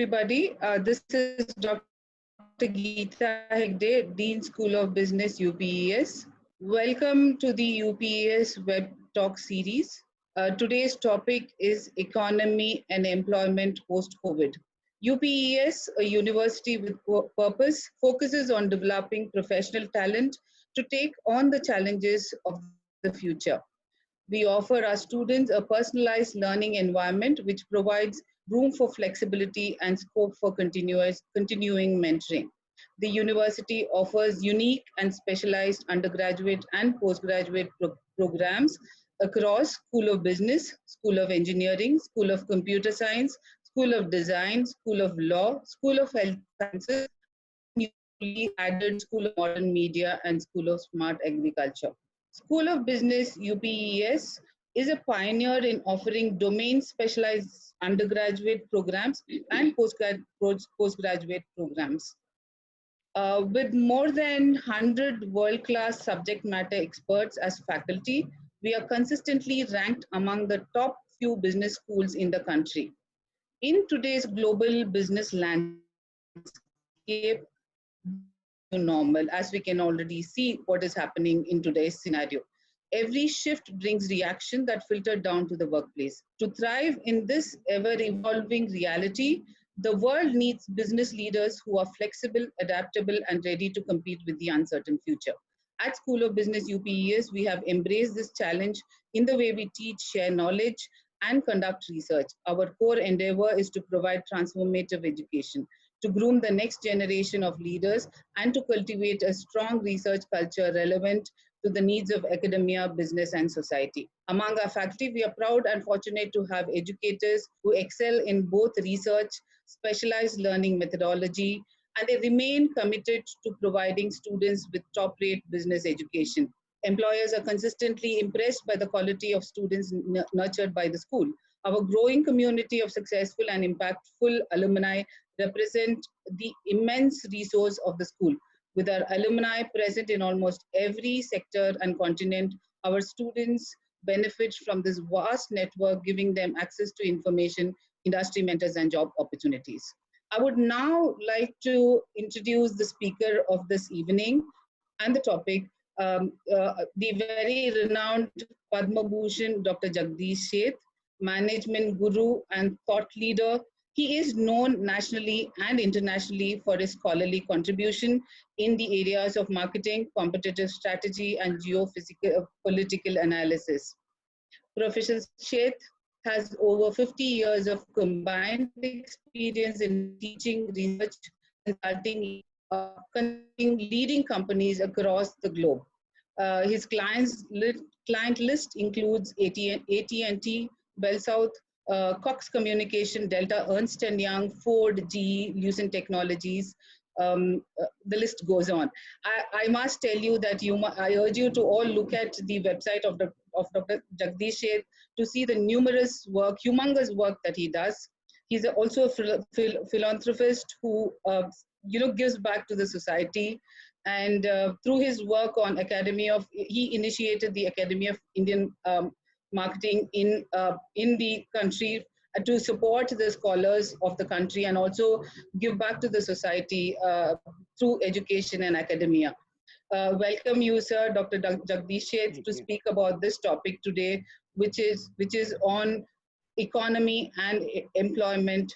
Everybody. This is Dr. Geeta Hegde, Dean School of Business, UPES. Welcome to the UPES Web Talk series. Today's topic is economy and employment post-COVID. UPES, a university with purpose, focuses on developing professional talent to take on the challenges of the future. We offer our students a personalized learning environment which provides room for flexibility and scope for continuing mentoring. The university offers unique and specialized undergraduate and postgraduate programs across School of Business, School of Engineering, School of Computer Science, School of Design, School of Law, School of Health Sciences, and newly added School of Modern Media and School of Smart Agriculture. School of Business UPES is a pioneer in offering domain specialized undergraduate programs and postgraduate programs. With more than 100 world class subject matter experts as faculty, we are consistently ranked among the top few business schools in the country. In today's global business landscape, this is the new normal, as we can already see what is happening in today's scenario. Every shift brings reaction that filter down to the workplace. To thrive in this ever evolving reality, the world needs business leaders who are flexible, adaptable, and ready to compete with the uncertain future. At School of Business UPES, we have embraced this challenge in the way we teach, share knowledge, and conduct research. Our core endeavor is to provide transformative education, to groom the next generation of leaders, and to cultivate a strong research culture relevant to the needs of academia, business, and society. Among our faculty, we are proud and fortunate to have educators who excel in both research, specialized learning methodology, and they remain committed to providing students with top-rate business education. Employers are consistently impressed by the quality of students nurtured by the school. Our growing community of successful and impactful alumni represent the immense resource of the school. With our alumni present in almost every sector and continent, our students benefit from this vast network, giving them access to information, industry mentors, and job opportunities. I would now like to introduce the speaker of this evening and the topic, the very renowned Padma Bhushan Dr. Jagdish Sheth, management guru and thought leader. He is known nationally and internationally for his scholarly contribution in the areas of marketing, competitive strategy, and geophysical political analysis. Professor Sheth has over 50 years of combined experience in teaching, research, consulting, consulting leading companies across the globe. His client list includes AT&T, Bell South, Cox Communication, Delta, Ernst & Young, Ford, GE, Lucent Technologies. The list goes on. I must tell you that I urge you to all look at the website of Dr. Jagdish Sheth to see the numerous work, humongous work that he does. He's also a philanthropist who gives back to the society. And through his work on he initiated the Academy of Indian Marketing in the country to support the scholars of the country and also give back to the society through education and academia. Welcome you, sir, Dr. Jagdish Sheth, to speak about this topic today, which is on economy and employment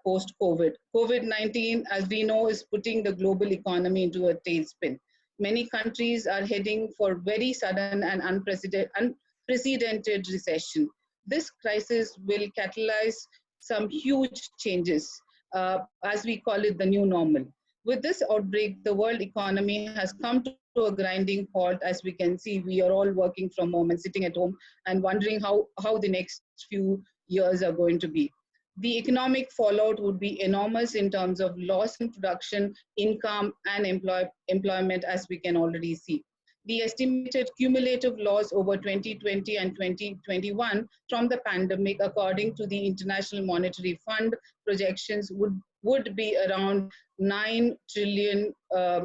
post-COVID. COVID-19, as we know, is putting the global economy into a tailspin. Many countries are heading for very sudden and unprecedented recession. This crisis will catalyze some huge changes, as we call it the new normal. With this outbreak, the world economy has come to a grinding halt. As we can see, we are all working from home and sitting at home and wondering how the next few years are going to be. The economic fallout would be enormous in terms of loss in production, income, and employment, as we can already see. The estimated cumulative loss over 2020 and 2021 from the pandemic, according to the International Monetary Fund projections, would be around 9 trillion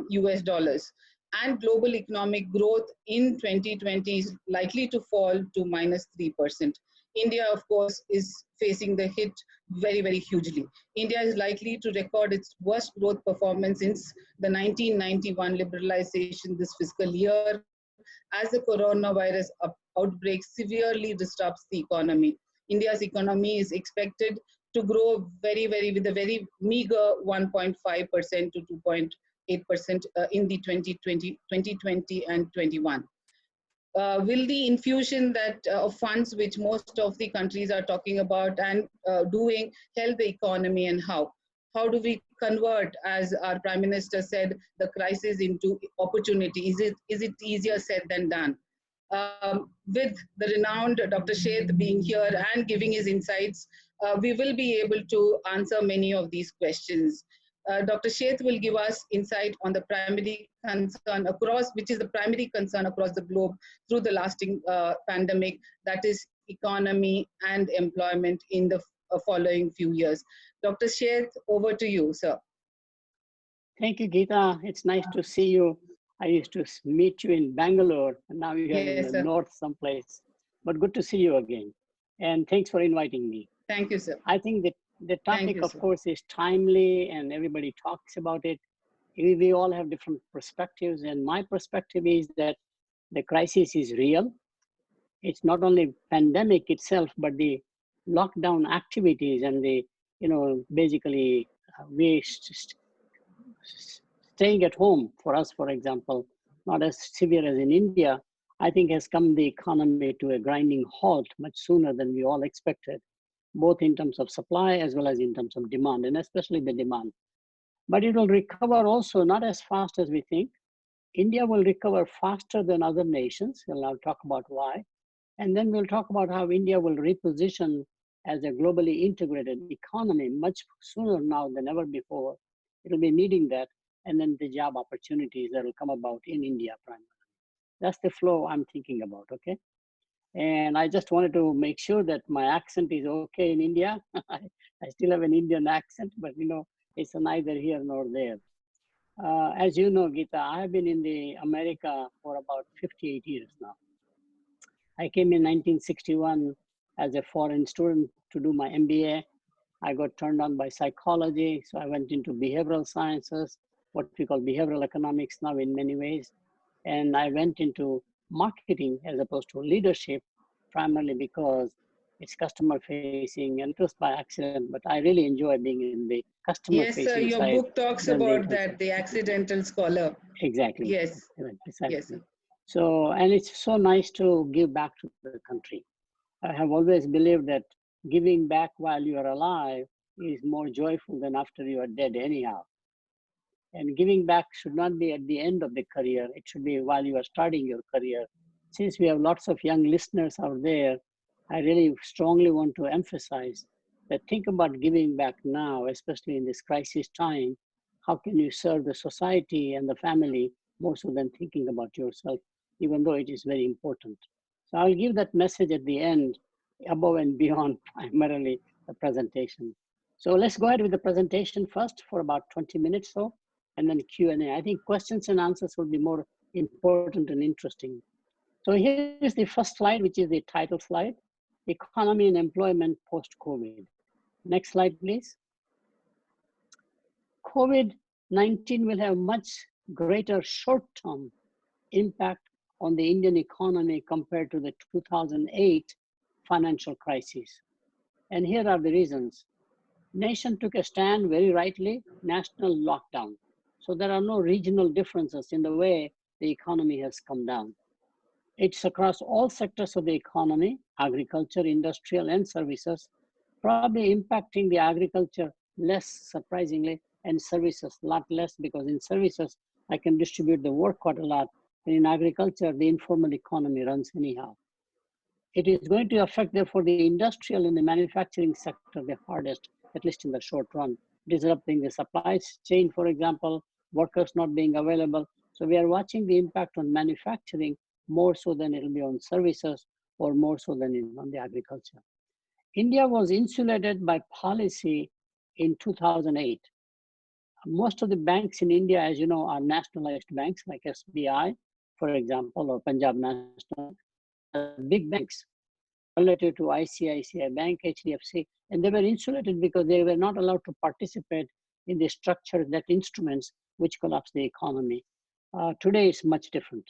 US dollars. And global economic growth in 2020 is likely to fall to -3%. India, of course, is facing the hit very, very hugely. India is likely to record its worst growth performance since the 1991 liberalization this fiscal year, as the coronavirus outbreak severely disrupts the economy. India's economy is expected to grow with a very meager 1.5% to 2.8% in the 2020 and 21. Will the infusion of funds which most of the countries are talking about and doing help the economy, and how? How do we convert, as our Prime Minister said, the crisis into opportunity? Is it easier said than done? With the renowned Dr. Sheth being here and giving his insights, we will be able to answer many of these questions. Dr. Sheth will give us insight on the primary concern which is the primary concern across the globe through the lasting pandemic, that is economy and employment in the following few years. Dr. Sheth, over to you, sir. Thank you, Geeta. It's nice to see you. I used to meet you in Bangalore, and now you're in the north someplace. But good to see you again. And thanks for inviting me. Thank you, sir. I think that the topic, of course, is timely, and everybody talks about it. We all have different perspectives, and my perspective is that the crisis is real. It's not only pandemic itself, but the lockdown activities and the, basically we staying at home for us, for example, not as severe as in India, I think has come the economy to a grinding halt much sooner than we all expected, both in terms of supply as well as in terms of demand, and especially the demand. But it will recover also not as fast as we think. India will recover faster than other nations, and I'll talk about why. And then we'll talk about how India will reposition as a globally integrated economy much sooner now than ever before. It'll be needing that, and then the job opportunities that will come about in India primarily. That's the flow I'm thinking about, okay? And I just wanted to make sure that my accent is okay in India. I still have an Indian accent, but it's neither here nor there. As you know, Geeta, I have been in the America for about 58 years now. I came in 1961 as a foreign student to do my MBA. I got turned on by psychology, so I went into behavioral sciences, what we call behavioral economics now in many ways. And I went into marketing as opposed to leadership, primarily because it's customer facing, and it was by accident, but I really enjoy being in the customer facing side. Yes, sir, your book talks about that, the accidental scholar. Exactly. Yes. Precisely. Yes, sir. So, and it's so nice to give back to the country. I have always believed that giving back while you are alive is more joyful than after you are dead anyhow. And giving back should not be at the end of the career. It should be while you are starting your career. Since we have lots of young listeners out there, I really strongly want to emphasize that think about giving back now, especially in this crisis time. How can you serve the society and the family more so than thinking about yourself, even though it is very important. So I'll give that message at the end, above and beyond primarily the presentation. So let's go ahead with the presentation first for about 20 minutes or so, and then Q&A. I think questions and answers will be more important and interesting. So here is the first slide, which is the title slide, Economy and Employment Post-COVID. Next slide, please. COVID-19 will have much greater short-term impact on the Indian economy compared to the 2008 financial crisis. And here are the reasons. Nation took a stand, very rightly, national lockdown. So there are no regional differences in the way the economy has come down. It's across all sectors of the economy, agriculture, industrial, and services, probably impacting the agriculture less, surprisingly, and services a lot less, because in services, I can distribute the work quite a lot. And in agriculture, the informal economy runs anyhow. It is going to affect, therefore, the industrial and the manufacturing sector the hardest, at least in the short run, disrupting the supply chain, for example, workers not being available. So we are watching the impact on manufacturing more so than it will be on services, or more so than on the agriculture. India was insulated by policy in 2008. Most of the banks in India, as you know, are nationalized banks like SBI, for example, or Punjab National, big banks. relative to ICICI Bank, HDFC, and they were insulated because they were not allowed to participate in the structure that instruments which collapse the economy. Today it's much different.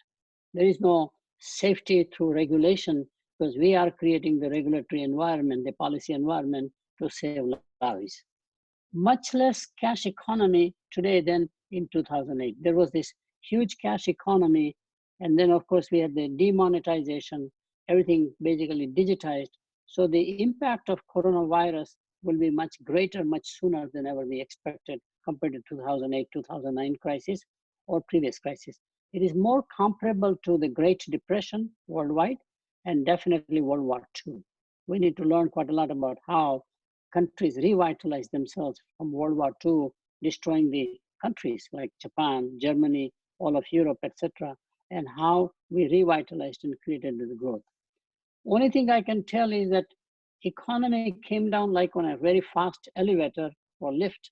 There is no safety through regulation because we are creating the regulatory environment, the policy environment to save lives. Much less cash economy today than in 2008. There was this huge cash economy, and then of course we had the demonetization, everything basically digitized. So the impact of coronavirus will be much greater, much sooner than ever we expected compared to 2008, 2009 crisis or previous crisis. It is more comparable to the Great Depression worldwide and definitely World War II. We need to learn quite a lot about how countries revitalized themselves from World War II, destroying the countries like Japan, Germany, all of Europe, etc., and how we revitalized and created the growth. Only thing I can tell is that economy came down like on a very fast elevator or lift,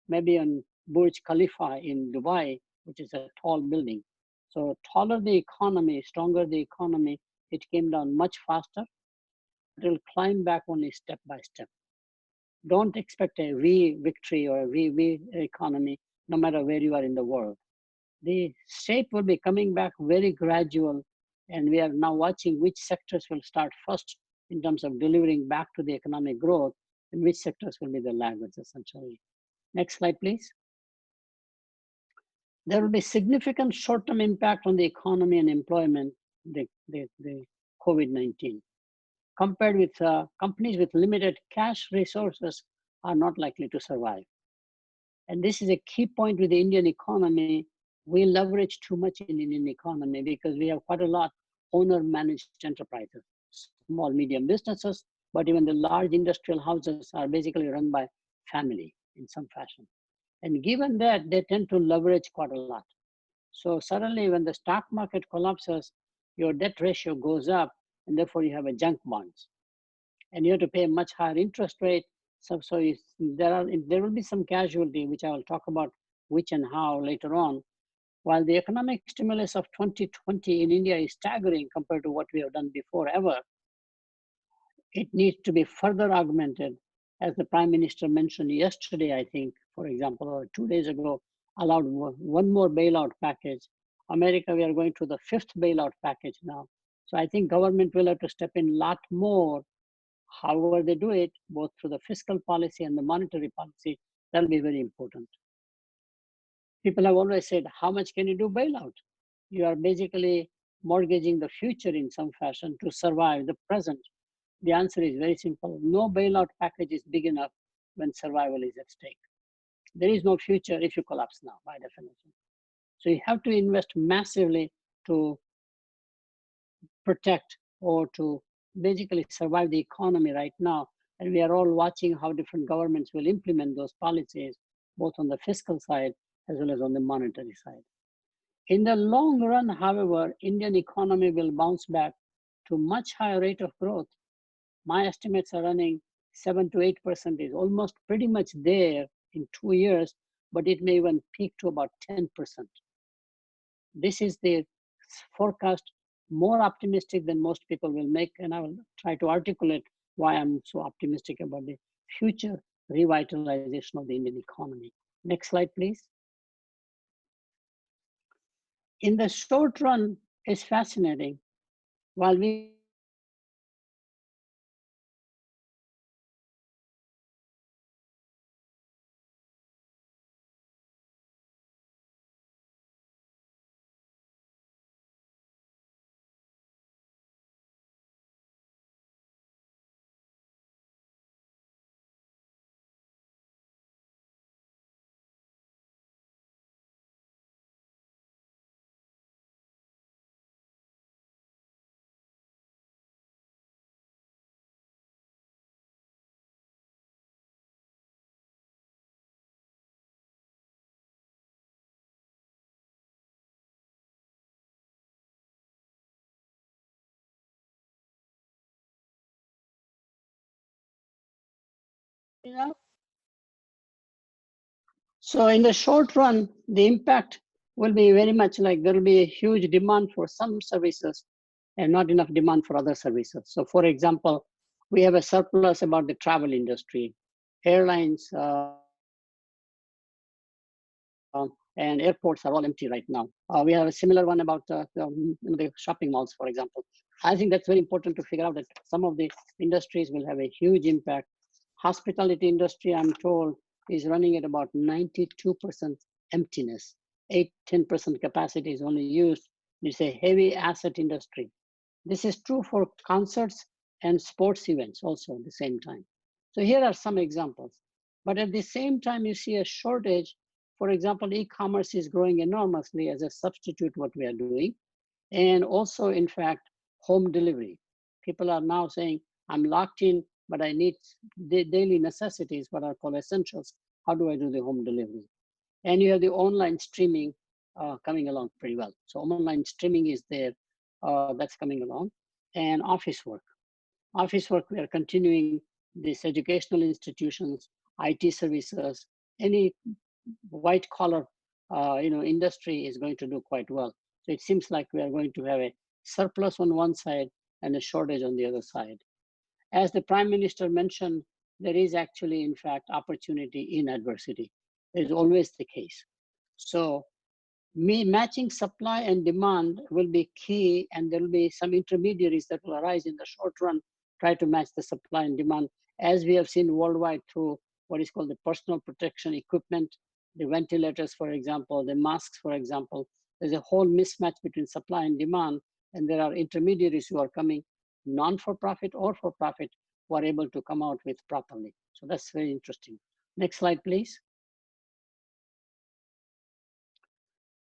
maybe on Burj Khalifa in Dubai, which is a tall building. So taller the economy, stronger the economy, it came down much faster. It will climb back only step by step. Don't expect a V victory or a V economy, no matter where you are in the world. The shape will be coming back very gradual, and we are now watching which sectors will start first in terms of delivering back to the economic growth, and which sectors will be the laggards, essentially. Next slide, please. There will be significant short-term impact on the economy and employment, the COVID-19. Compared with companies with limited cash resources are not likely to survive. And this is a key point with the Indian economy. We leverage too much in the Indian economy because we have quite a lot owner-managed enterprises, small, medium businesses, but even the large industrial houses are basically run by family in some fashion. And given that, they tend to leverage quite a lot. So suddenly when the stock market collapses, your debt ratio goes up, and therefore you have a junk bonds. And you have to pay a much higher interest rate. So there will be some casualty, which I will talk about which and how later on. While the economic stimulus of 2020 in India is staggering compared to what we have done before ever, it needs to be further augmented. As the Prime Minister mentioned yesterday, I think, for example, or 2 days ago, allowed one more bailout package. America, we are going to the 5th bailout package now. So I think government will have to step in a lot more. However they do it, both through the fiscal policy and the monetary policy, that'll be very important. People have always said, how much can you do bailout? You are basically mortgaging the future in some fashion to survive the present. The answer is very simple. No bailout package is big enough when survival is at stake. There is no future if you collapse now, by definition. So you have to invest massively to protect or to basically survive the economy right now. And we are all watching how different governments will implement those policies, both on the fiscal side as well as on the monetary side. In the long run, however, Indian economy will bounce back to much higher rate of growth. My estimates are running 7 to 8%, is almost pretty much there in 2 years, but it may even peak to about 10%. This is the forecast, more optimistic than most people will make, and I will try to articulate why I'm so optimistic about the future revitalization of the Indian economy. Next slide, please. In the short run, it's fascinating. While we So in the short run, the impact will be very much like there will be a huge demand for some services and not enough demand for other services. So for example, we have a surplus about the travel industry. Airlines and airports are all empty right now. We have a similar one about the shopping malls, for example. I think that's very important to figure out that some of the industries will have a huge impact. Hospitality industry, I'm told, is running at about 92% emptiness. 10% capacity is only used. It's a heavy asset industry. This is true for concerts and sports events also at the same time. So here are some examples. But at the same time, you see a shortage. For example, e-commerce is growing enormously as a substitute what we are doing. And also, in fact, home delivery. People are now saying, I'm locked in, but I need the daily necessities, what are called essentials. How do I do the home delivery? And you have the online streaming coming along pretty well. So online streaming is there, that's coming along. And office work. Office work, we are continuing these educational institutions, IT services, any white collar industry is going to do quite well. So it seems like we are going to have a surplus on one side and a shortage on the other side. As the Prime Minister mentioned, there is actually, in fact, opportunity in adversity. It is always the case. So matching supply and demand will be key, and there will be some intermediaries that will arise in the short run, try to match the supply and demand, as we have seen worldwide through what is called the personal protection equipment, the ventilators, for example, the masks, for example. There's a whole mismatch between supply and demand, and there are intermediaries who are coming, non-for-profit or for-profit, who are able to come out with properly. So that's very interesting. Next slide, please.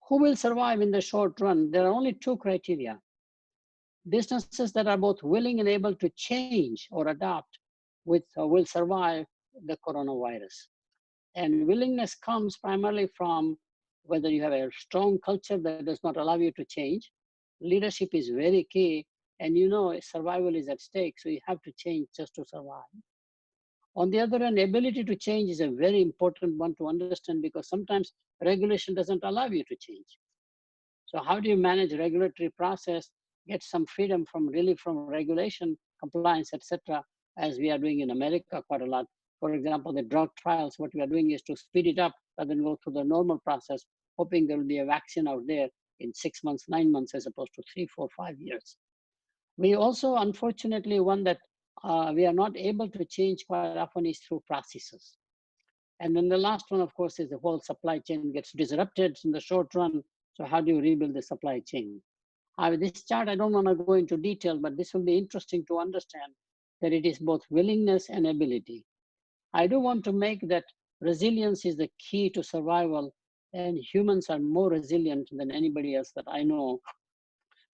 Who will survive in the short run? There are only two criteria. Businesses that are both willing and able to change or adapt will survive the coronavirus. And willingness comes primarily from whether you have a strong culture that does not allow you to change. Leadership is very key, and you know survival is at stake, so you have to change just to survive. On the other hand, ability to change is a very important one to understand, because sometimes regulation doesn't allow you to change. So how do you manage regulatory process, get some freedom from relief from regulation, compliance, etc., as we are doing in America quite a lot. For example, the drug trials, what we are doing is to speed it up rather than go through the normal process, hoping there will be a vaccine out there in 6 months, 9 months, as opposed to 3, 4, 5 years. We also, unfortunately, one that we are not able to change quite often is through processes. And then the last one, of course, is the whole supply chain gets disrupted in the short run. So how do you rebuild the supply chain? This chart, I don't want to go into detail, but this will be interesting to understand that it is both willingness and ability. I do want to make that resilience is the key to survival, and humans are more resilient than anybody else that I know.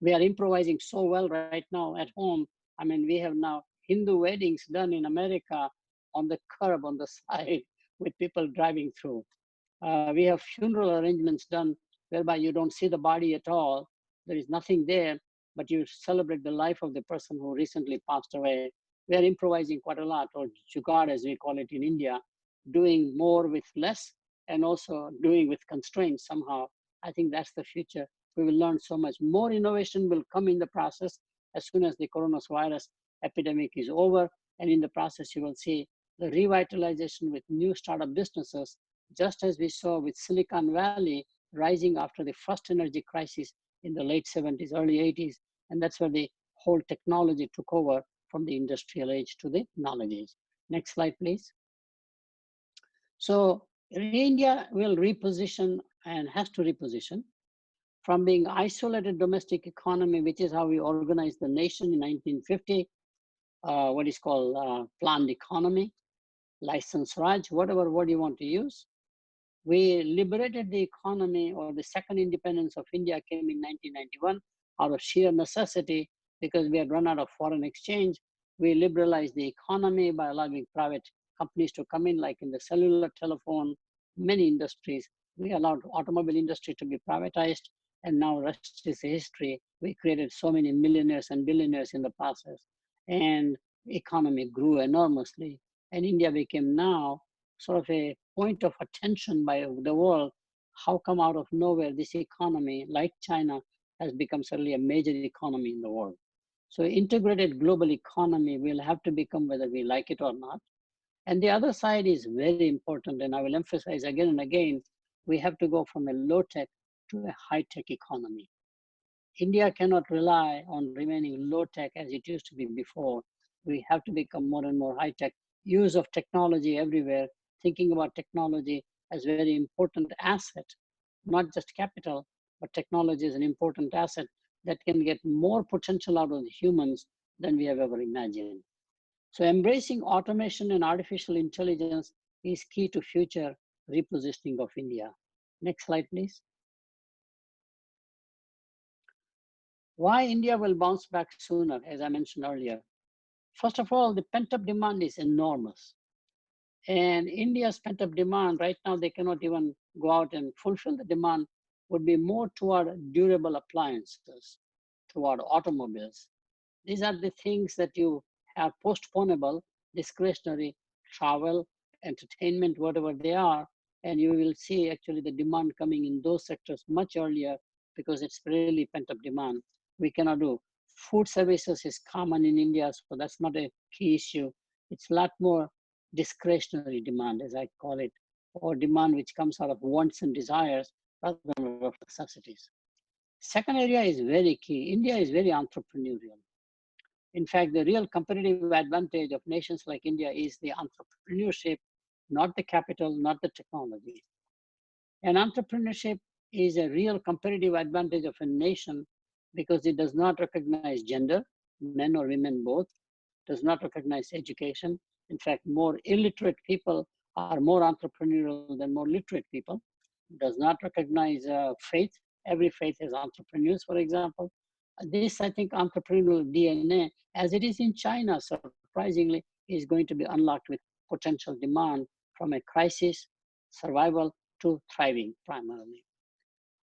We are improvising so well right now at home. I mean, we have now Hindu weddings done in America on the curb, on the side, with people driving through. We have funeral arrangements done whereby you don't see the body at all. There is nothing there, but you celebrate the life of the person who recently passed away. We are improvising quite a lot, or jugaad as we call it in India, doing more with less and also doing with constraints somehow. I think that's the future. We will learn so much. More innovation will come in the process as soon as the coronavirus epidemic is over. And in the process, you will see the revitalization with new startup businesses, just as we saw with Silicon Valley rising after the first energy crisis in the late 70s, early 80s. And that's where the whole technology took over from the industrial age to the knowledge age. Next slide, please. So India will reposition and has to reposition from being isolated domestic economy, which is how we organized the nation in 1950, what is called planned economy, license Raj, whatever word you want to use. We liberated the economy, or the second independence of India came in 1991 out of sheer necessity, because we had run out of foreign exchange. We liberalized the economy by allowing private companies to come in, like in the cellular telephone, many industries. We allowed automobile industry to be privatized, and now rest is history. We created so many millionaires and billionaires in the process, and economy grew enormously. And India became now sort of a point of attention by the world. How come out of nowhere this economy, like China, has become suddenly a major economy in the world? So integrated global economy will have to become whether we like it or not. And the other side is very important, and I will emphasize again and again, we have to go from a low-tech to a high-tech economy. India cannot rely on remaining low-tech as it used to be before. We have to become more and more high-tech. Use of technology everywhere, thinking about technology as a very important asset, not just capital, but technology is an important asset that can get more potential out of the humans than we have ever imagined. So embracing automation and artificial intelligence is key to future repositioning of India. Next slide, please. Why India will bounce back sooner, as I mentioned earlier. First of all, the pent-up demand is enormous. And India's pent-up demand, right now, they cannot even go out and fulfill the demand, would be more toward durable appliances, toward automobiles. These are the things that you have postponable, discretionary, travel, entertainment, whatever they are, and you will see actually the demand coming in those sectors much earlier because it's really pent-up demand. We cannot do. Food services is common in India, so that's not a key issue. It's a lot more discretionary demand, as I call it, or demand which comes out of wants and desires rather than out of necessities. Second area is very key. India is very entrepreneurial. In fact, the real competitive advantage of nations like India is the entrepreneurship, not the capital, not the technology. And entrepreneurship is a real competitive advantage of a nation because it does not recognize gender, men or women both, does not recognize education. In fact, more illiterate people are more entrepreneurial than more literate people, does not recognize faith. Every faith has entrepreneurs, for example. This, I think, entrepreneurial DNA, as it is in China, surprisingly, is going to be unlocked with potential demand from a crisis, survival, to thriving primarily.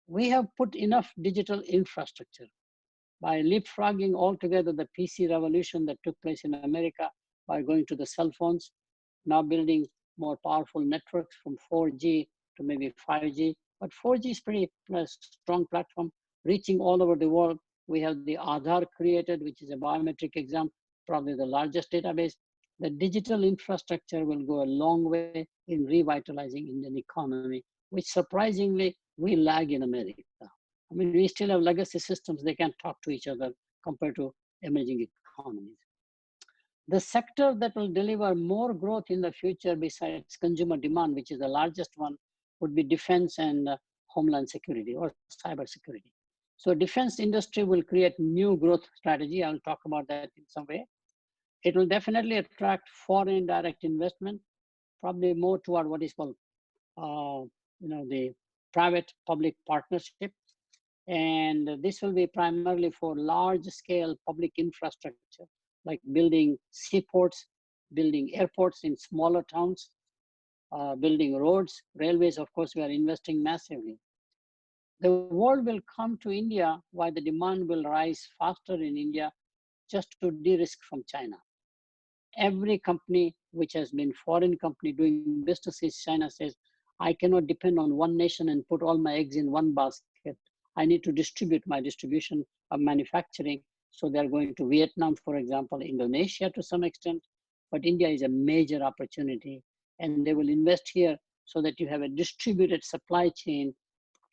We have put enough digital infrastructure by leapfrogging altogether the PC revolution that took place in America by going to the cell phones, now building more powerful networks from 4G to maybe 5G. But 4G is pretty strong platform, reaching all over the world. We have the Aadhaar created, which is a biometric exam, probably the largest database. The digital infrastructure will go a long way in revitalizing Indian economy, which surprisingly we lag in America. I mean, we still have legacy systems. They can't talk to each other compared to emerging economies. The sector that will deliver more growth in the future besides consumer demand, which is the largest one, would be defense and homeland security or cyber security. So defense industry will create new growth strategy. I'll talk about that in some way. It will definitely attract foreign direct investment, probably more toward what is called the private-public partnership. And this will be primarily for large-scale public infrastructure, like building seaports, building airports in smaller towns, building roads, railways. Of course, we are investing massively. The world will come to India while the demand will rise faster in India just to de-risk from China. Every company which has been foreign company doing business in China says, I cannot depend on one nation and put all my eggs in one basket. I need to distribute my distribution of manufacturing. So they're going to Vietnam, for example, Indonesia to some extent, but India is a major opportunity and they will invest here so that you have a distributed supply chain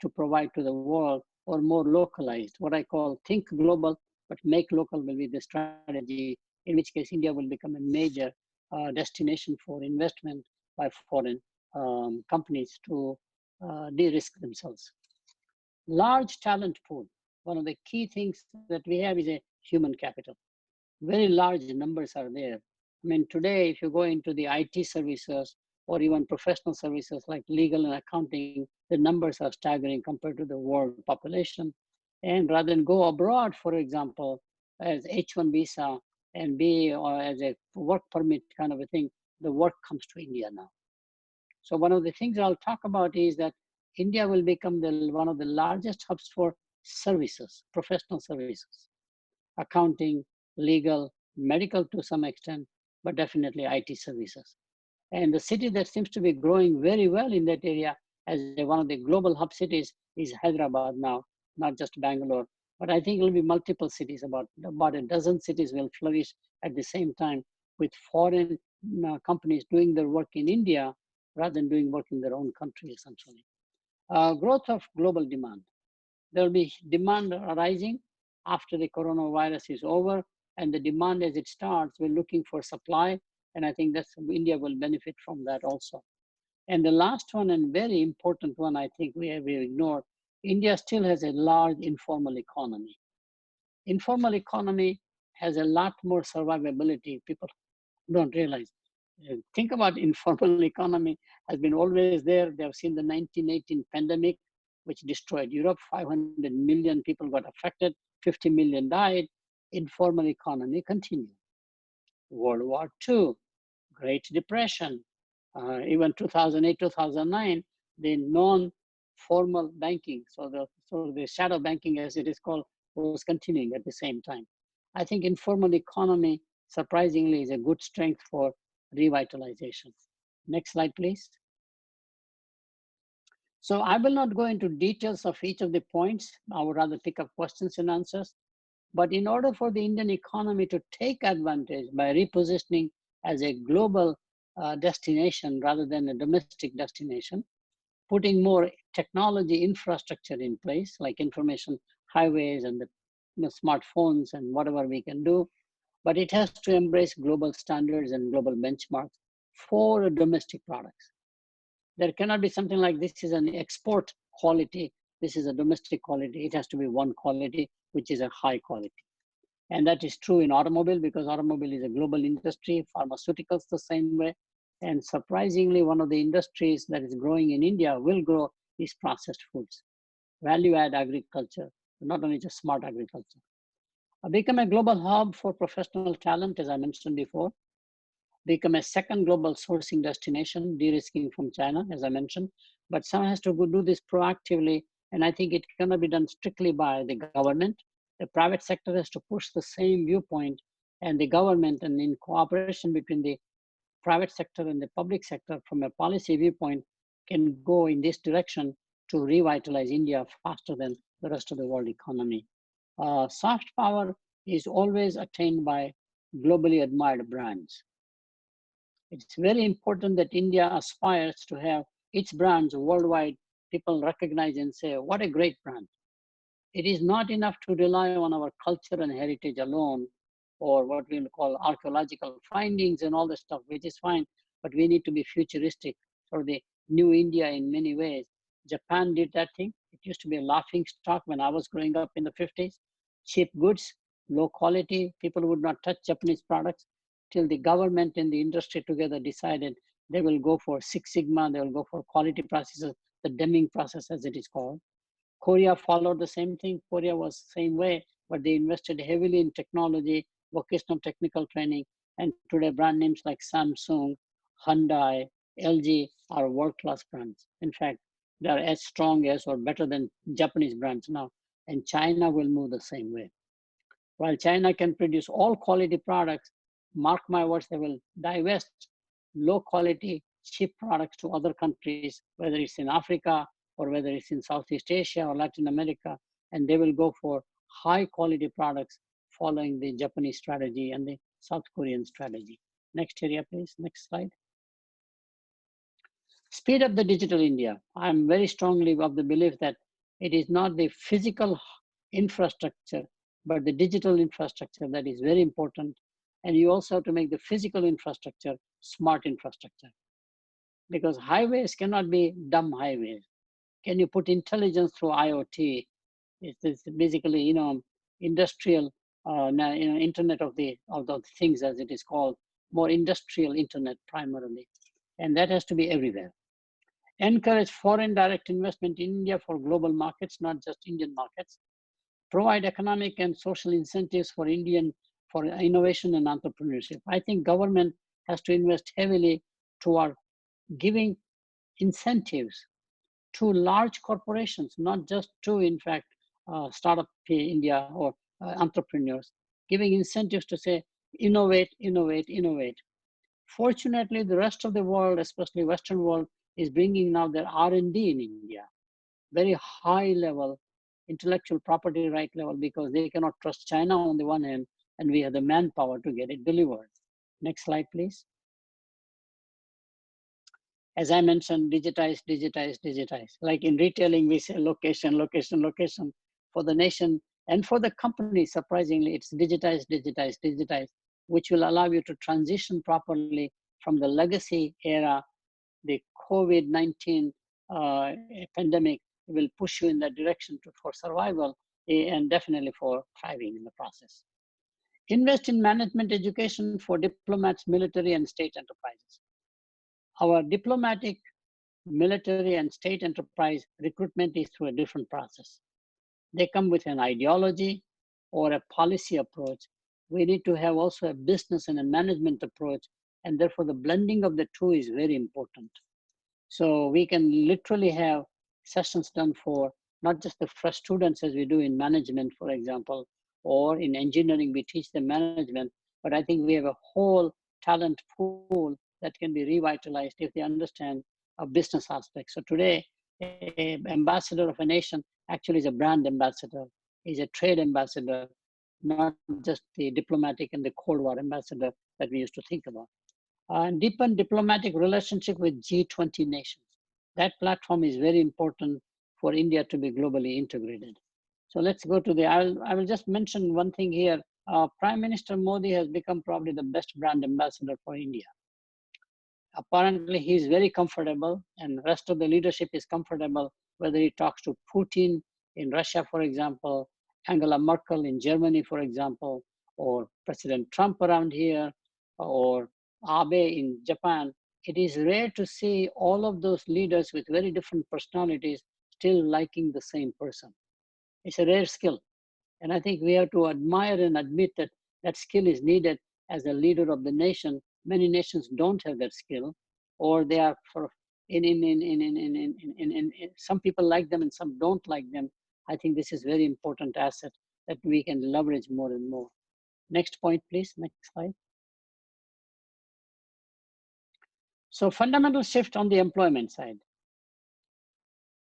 to provide to the world, or more localized. What I call think global, but make local will be the strategy, in which case India will become a major destination for investment by foreign companies to de-risk themselves. Large talent pool. One of the key things that we have is a human capital. Very large numbers are there. I mean, today, if you go into the IT services or even professional services like legal and accounting, the numbers are staggering compared to the world population. And rather than go abroad, for example, as H-1 visa and be or as a work permit kind of a thing, the work comes to India now. So one of the things I'll talk about is that India will become one of the largest hubs for services, professional services, accounting, legal, medical to some extent, but definitely IT services. And the city that seems to be growing very well in that area as one of the global hub cities is Hyderabad now, not just Bangalore, But I think it'll be multiple cities, about a dozen cities will flourish at the same time with foreign companies doing their work in India rather than doing work in their own country, essentially. Growth of global demand. There will be demand arising after the coronavirus is over, and the demand as it starts, we're looking for supply, and I think that's India will benefit from that also. And the last one and very important one, I think we have ignored, India still has a large informal economy. Informal economy has a lot more survivability. People don't realize. Think about informal economy has been always there. They have seen the 1918 pandemic, which destroyed Europe. 500 million people got affected. 50 million died. Informal economy continued. World War II, Great Depression, even 2008, 2009, the non-formal banking, so the shadow banking as it is called, was continuing at the same time. I think informal economy, surprisingly, is a good strength for revitalization. Next slide, please. So I will not go into details of each of the points. I would rather pick up questions and answers. But in order for the Indian economy to take advantage by repositioning as a global destination rather than a domestic destination, putting more technology infrastructure in place, like information highways and the smartphones and whatever we can do, but it has to embrace global standards and global benchmarks for domestic products. There cannot be something like this is an export quality, this is a domestic quality. It has to be one quality, which is a high quality. And that is true in automobile because automobile is a global industry, pharmaceuticals the same way. And surprisingly, one of the industries that is growing in India will grow is processed foods, value add agriculture, not only just smart agriculture. Become a global hub for professional talent, as I mentioned before. Become a second global sourcing destination, de-risking from China, as I mentioned. But someone has to do this proactively, and I think it cannot be done strictly by the government. The private sector has to push the same viewpoint, and the government, and in cooperation between the private sector and the public sector from a policy viewpoint, can go in this direction to revitalize India faster than the rest of the world economy. Soft power is always attained by globally admired brands. It's very important that India aspires to have its brands worldwide, people recognize and say, what a great brand. It is not enough to rely on our culture and heritage alone, or what we'll call archaeological findings and all this stuff, which is fine, but we need to be futuristic for the new India in many ways. Japan did that thing. It used to be a laughing stock when I was growing up in the 50s. Cheap goods, low quality, people would not touch Japanese products till the government and the industry together decided they will go for Six Sigma, they will go for quality processes, the Deming process as it is called. Korea followed the same thing. Korea was the same way, but they invested heavily in technology, vocational technical training, and today brand names like Samsung, Hyundai, LG are world-class brands. In fact, they are as strong as or better than Japanese brands now, and China will move the same way. While China can produce all quality products, mark my words, they will divest low quality, cheap products to other countries, whether it's in Africa or whether it's in Southeast Asia or Latin America, and they will go for high quality products following the Japanese strategy and the South Korean strategy. Next area, please, next slide. Speed up the digital India. I'm very strongly of the belief that it is not the physical infrastructure, but the digital infrastructure that is very important. And you also have to make the physical infrastructure smart infrastructure. Because highways cannot be dumb highways. Can you put intelligence through IoT? It's basically, industrial, internet of the things as it is called, more industrial internet primarily. And that has to be everywhere. Encourage foreign direct investment in India for global markets, not just Indian markets. Provide economic and social incentives for innovation and entrepreneurship. I think government has to invest heavily toward giving incentives to large corporations, not just to, in fact, startup India or entrepreneurs, giving incentives to say, innovate, innovate, innovate. Fortunately, the rest of the world, especially Western world, is bringing now their R&D in India, very high level intellectual property right level because they cannot trust China on the one hand, and we have the manpower to get it delivered. Next slide, please. As I mentioned, digitize, digitize, digitize. Like in retailing, we say location, location, location. For the nation and for the company, surprisingly, it's digitize, digitize, digitize, which will allow you to transition properly from the legacy era. The COVID-19 pandemic will push you in that direction for survival and definitely for thriving in the process. Invest in management education for diplomats, military, and state enterprises. Our diplomatic, military, and state enterprise recruitment is through a different process. They come with an ideology or a policy approach. We need to have also a business and a management approach, and therefore the blending of the two is very important. So we can literally have sessions done for not just the fresh students as we do in management, for example, or in engineering, we teach them management, but I think we have a whole talent pool that can be revitalized if they understand a business aspect. So today, an ambassador of a nation actually is a brand ambassador, is a trade ambassador, not just the diplomatic and the Cold War ambassador that we used to think about. And deepen diplomatic relationship with G20 nations. That platform is very important for India to be globally integrated. So let's go to I will just mention one thing here. Prime Minister Modi has become probably the best brand ambassador for India. Apparently, he is very comfortable, and the rest of the leadership is comfortable, whether he talks to Putin in Russia, for example, Angela Merkel in Germany, for example, or President Trump around here, or Abe in Japan. It is rare to see all of those leaders with very different personalities still liking the same person. It's a rare skill. And I think we have to admire and admit that that skill is needed as a leader of the nation. Many nations don't have that skill, or they are some people like them and some don't like them. I think this is very important asset that we can leverage more and more. Next point, please. Next slide. So fundamental shift on the employment side.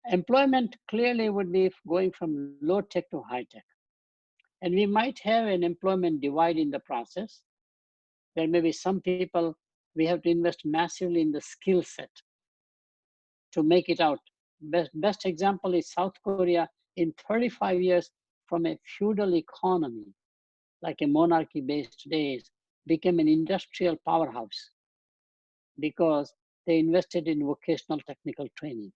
Employment clearly would be going from low tech to high tech. And we might have an employment divide in the process. There may be some people, we have to invest massively in the skill set to make it out. Best example is South Korea in 35 years from a feudal economy, like a monarchy-based days, became an industrial powerhouse because they invested in vocational technical training.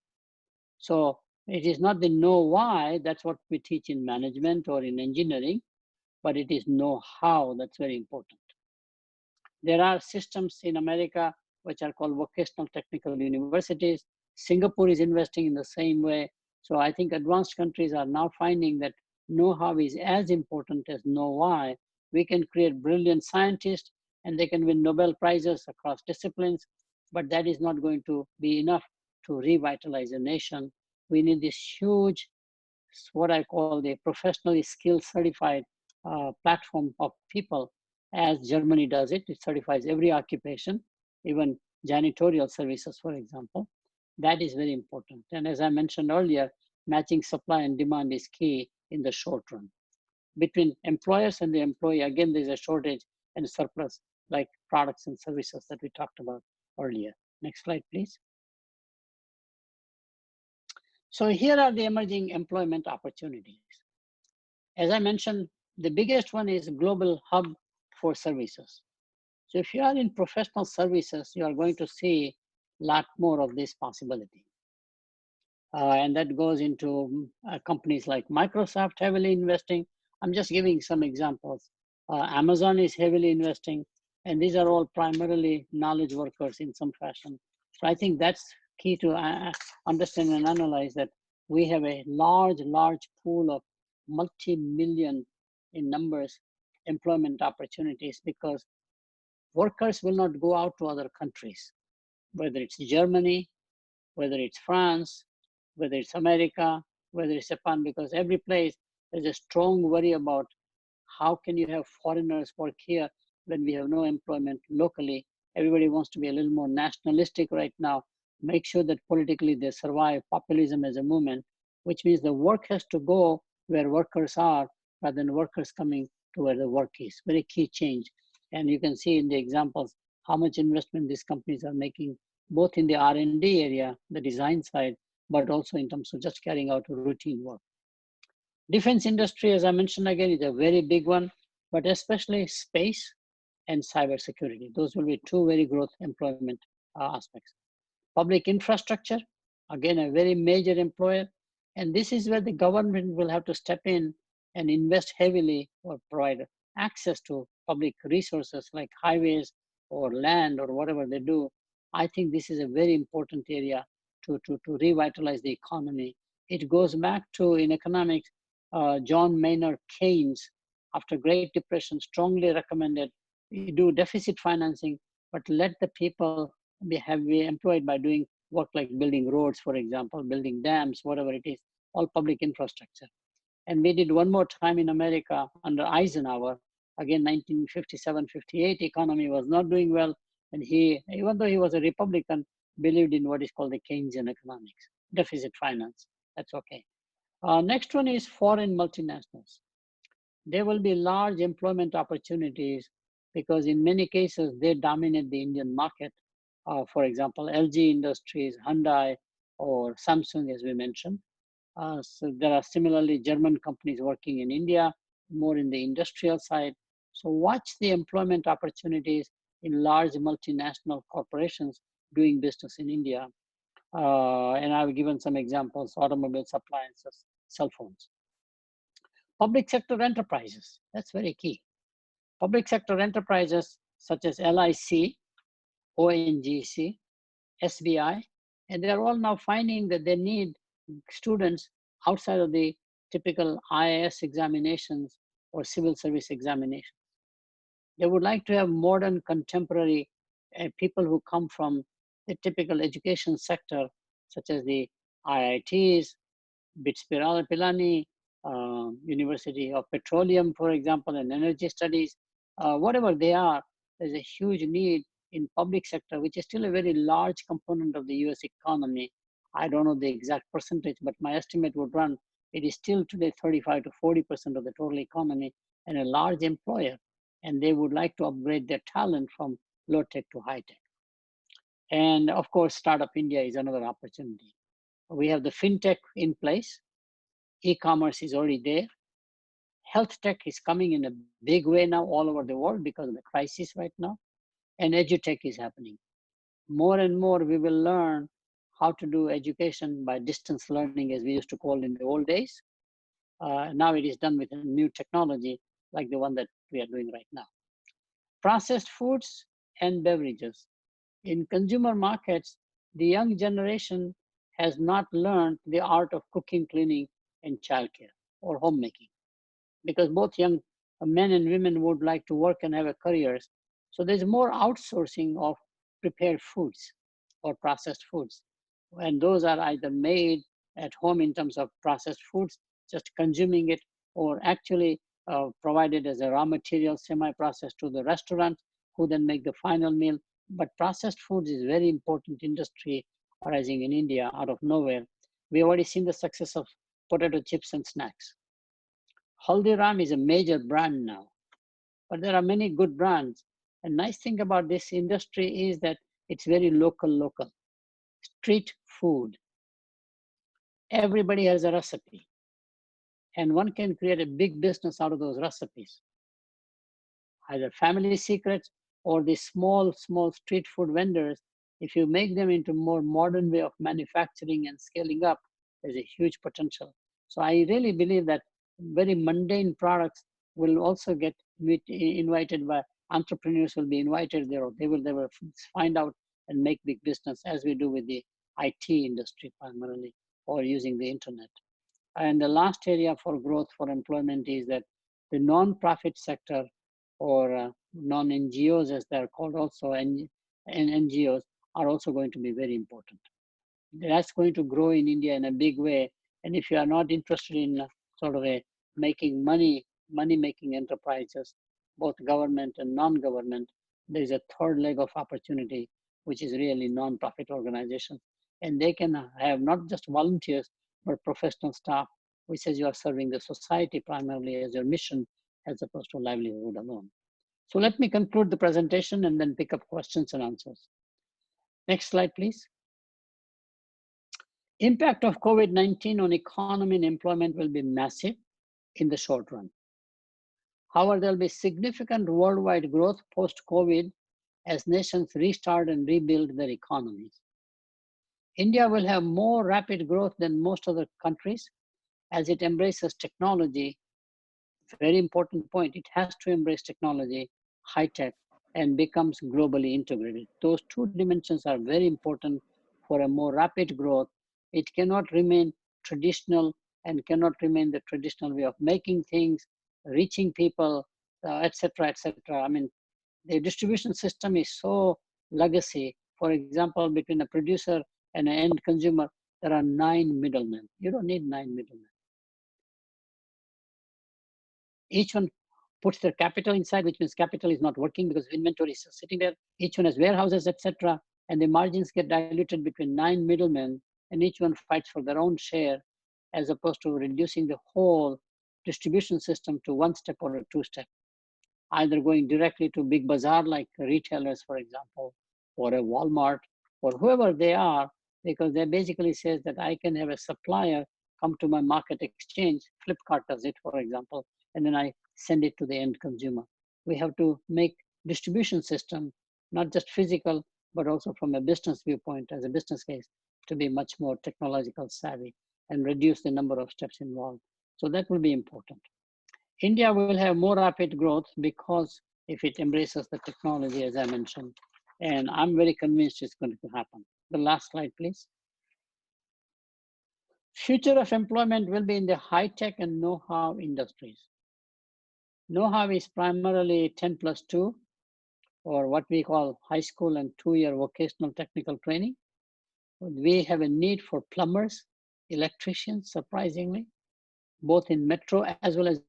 So it is not the know why, that's what we teach in management or in engineering, but it is know how, that's very important. There are systems in America which are called vocational technical universities. Singapore is investing in the same way. So I think advanced countries are now finding that know-how is as important as know-why. We can create brilliant scientists and they can win Nobel Prizes across disciplines, but that is not going to be enough to revitalize a nation. We need this huge, what I call the professionally skilled certified platform of people, as Germany does it. It certifies every occupation, even janitorial services, for example. That is very important. And as I mentioned earlier, matching supply and demand is key in the short run. Between employers and the employee, again, there's a shortage and surplus, like products and services that we talked about earlier. Next slide, please. So here are the emerging employment opportunities. As I mentioned, the biggest one is global hub for services. So if you are in professional services, you are going to see a lot more of this possibility. And that goes into companies like Microsoft heavily investing. I'm just giving some examples. Amazon is heavily investing, and these are all primarily knowledge workers in some fashion. So I think that's key to understand and analyze that we have a large pool of multi-million in numbers employment opportunities because workers will not go out to other countries, whether it's Germany, whether it's France, whether it's America, whether it's Japan, because every place there's a strong worry about how can you have foreigners work here when we have no employment locally. Everybody wants to be a little more nationalistic right now, make sure that politically they survive populism as a movement, which means the work has to go where workers are rather than workers coming to where the work is. Very key change. And you can see in the examples how much investment these companies are making, both in the R&D area, the design side, but also in terms of just carrying out routine work. Defense industry, as I mentioned again, is a very big one, but especially space and cybersecurity. Those will be two very growth employment aspects. Public infrastructure, again, a very major employer. And this is where the government will have to step in and invest heavily or provide access to public resources like highways or land or whatever they do. I think this is a very important area to revitalize the economy. It goes back to, in economics, John Maynard Keynes, after Great Depression, strongly recommended you do deficit financing, but let the people be employed by doing work like building roads, for example, building dams, whatever it is, all public infrastructure. And we did one more time in America under Eisenhower, again, 1957, 58, economy was not doing well. And he, even though he was a Republican, believed in what is called the Keynesian economics, deficit finance. That's okay. Next one is foreign multinationals. There will be large employment opportunities because in many cases, they dominate the Indian market. For example, LG Industries, Hyundai, or Samsung, as we mentioned. So there are similarly German companies working in India, more in the industrial side. So watch the employment opportunities in large multinational corporations doing business in India. And I've given some examples, automobiles, appliances, cell phones. Public sector enterprises, that's very key. Public sector enterprises such as LIC, ONGC, SBI, and they're all now finding that they need students outside of the typical IAS examinations or civil service examinations. They would like to have modern, contemporary people who come from the typical education sector, such as the IITs, BITS Pilani, University of Petroleum, for example, and energy studies, whatever they are, there's a huge need in public sector, which is still a very large component of the US economy. I don't know the exact percentage, but my estimate would run, it is still today 35 to 40% of the total economy and a large employer. And they would like to upgrade their talent from low tech to high tech. And of course, Startup India is another opportunity. We have the fintech in place. E-commerce is already there. Health tech is coming in a big way now all over the world because of the crisis right now. And edutech is happening. More and more we will learn how to do education by distance learning, as we used to call in the old days. Now it is done with a new technology like the one that we are doing right now. Processed foods and beverages. In consumer markets, the young generation has not learned the art of cooking, cleaning, and childcare or homemaking, because both young men and women would like to work and have a careers. So there's more outsourcing of prepared foods or processed foods. And those are either made at home in terms of processed foods, just consuming it, or actually provided as a raw material, semi-processed to the restaurant, who then make the final meal. But processed foods is very important industry arising in India out of nowhere. We already seen the success of potato chips and snacks. Haldiram is a major brand now, but there are many good brands. And nice thing about this industry is that it's very local. Street food. Everybody has a recipe, and one can create a big business out of those recipes. Either family secrets or the small street food vendors, if you make them into more modern way of manufacturing and scaling up, there's a huge potential. So I really believe that very mundane products will also get invited by entrepreneurs will be invited there, or they will find out and make big business, as we do with the IT industry primarily, or using the internet. And the last area for growth for employment is that the non-profit sector, or non-NGOs as they're called also, and NGOs are also going to be very important. That's going to grow in India in a big way. And if you are not interested in sort of a making money-making enterprises, both government and non-government, there is a third leg of opportunity, which is really non-profit organizations. And they can have not just volunteers, but professional staff which says you are serving the society primarily as your mission as opposed to livelihood alone. So let me conclude the presentation and then pick up questions and answers. Next slide, please. Impact of COVID-19 on economy and employment will be massive in the short run. However, there will be significant worldwide growth post-COVID as nations restart and rebuild their economies. India will have more rapid growth than most other countries as it embraces technology. Very important point, it has to embrace technology, high tech, and becomes globally integrated. Those two dimensions are very important for a more rapid growth. It cannot remain traditional and cannot remain the traditional way of making things, reaching people, etc., etc. I mean, the distribution system is so legacy. For example, between a producer and an end consumer, there are 9 middlemen. You don't need 9 middlemen. Each one puts their capital inside, which means capital is not working because inventory is sitting there. Each one has warehouses, etc. And the margins get diluted between 9 middlemen, and each one fights for their own share, as opposed to reducing the whole distribution system to 1 step or a 2 step. Either going directly to big bazaar like retailers, for example, or a Walmart, or whoever they are, because they basically says that I can have a supplier come to my market exchange. Flipkart does it, for example, and then I send it to the end consumer. We have to make distribution system, not just physical, but also from a business viewpoint, as a business case, to be much more technological savvy and reduce the number of steps involved. So that will be important. India will have more rapid growth because if it embraces the technology, as I mentioned, and I'm very convinced it's going to happen. The last slide, please. Future of employment will be in the high-tech and know-how industries. Know-how is primarily 10+2, or what we call high school and 2-year vocational technical training. We have a need for plumbers, electricians, surprisingly, both in metro as well as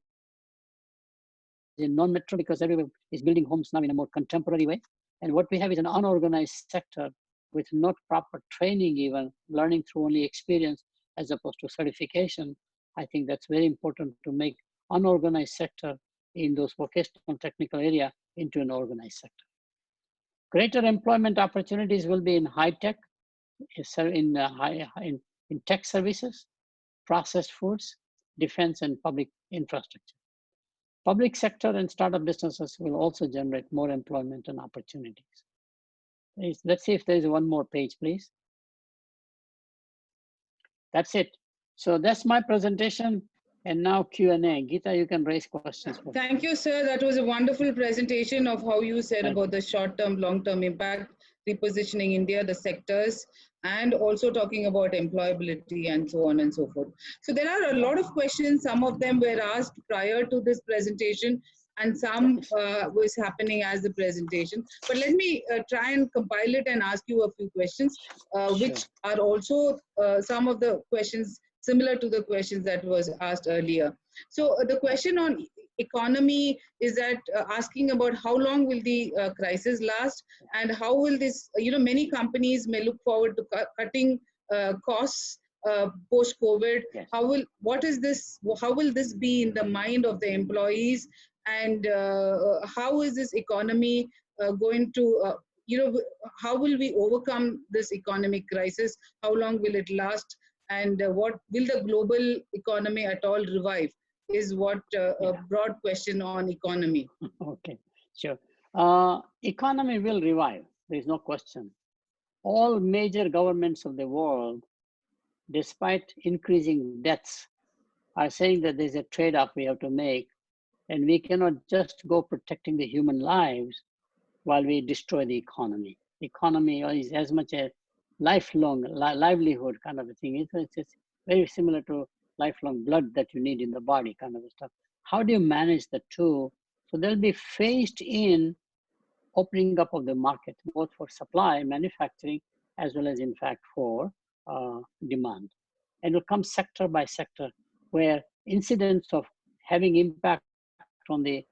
in non-metro, because everyone is building homes now in a more contemporary way. And what we have is an unorganized sector with not proper training, even learning through only experience as opposed to certification. I think that's very important to make unorganized sector in those vocational technical area into an organized sector. Greater employment opportunities will be in high tech, in tech services, processed foods, defense, and public infrastructure. Public sector and startup businesses will also generate more employment and opportunities. Let's see if there's one more page, please. That's it. So that's my presentation. And now Q&A. Geeta, you can raise questions. Thank you, sir. That was a wonderful presentation of how you said about the short-term, long-term impact, repositioning India, the sectors, and also talking about employability and so on and so forth. So there are a lot of questions. Some of them were asked prior to this presentation, and some was happening as the presentation. But let me try and compile it and ask you a few questions, which are also some of the questions similar to the questions that was asked earlier. So the question on economy is that asking about how long will the crisis last, and how will this, many companies may look forward to cutting costs post-COVID. Yes. How will this be in the mind of the employees, and how is this economy going to, how will we overcome this economic crisis? How long will it last? And what will the global economy at all revive is what a broad question on economy. Okay, sure. Economy will revive, there's no question. All major governments of the world, despite increasing debts, are saying that there's a trade-off we have to make, and we cannot just go protecting the human lives while we destroy the economy. The economy is as much a lifelong livelihood kind of a thing. It's very similar to lifelong blood that you need in the body kind of stuff. How do you manage the two? So they'll be phased in opening up of the market, both for supply, manufacturing, as well as in fact for demand. And it will come sector by sector, where incidents of having impact on the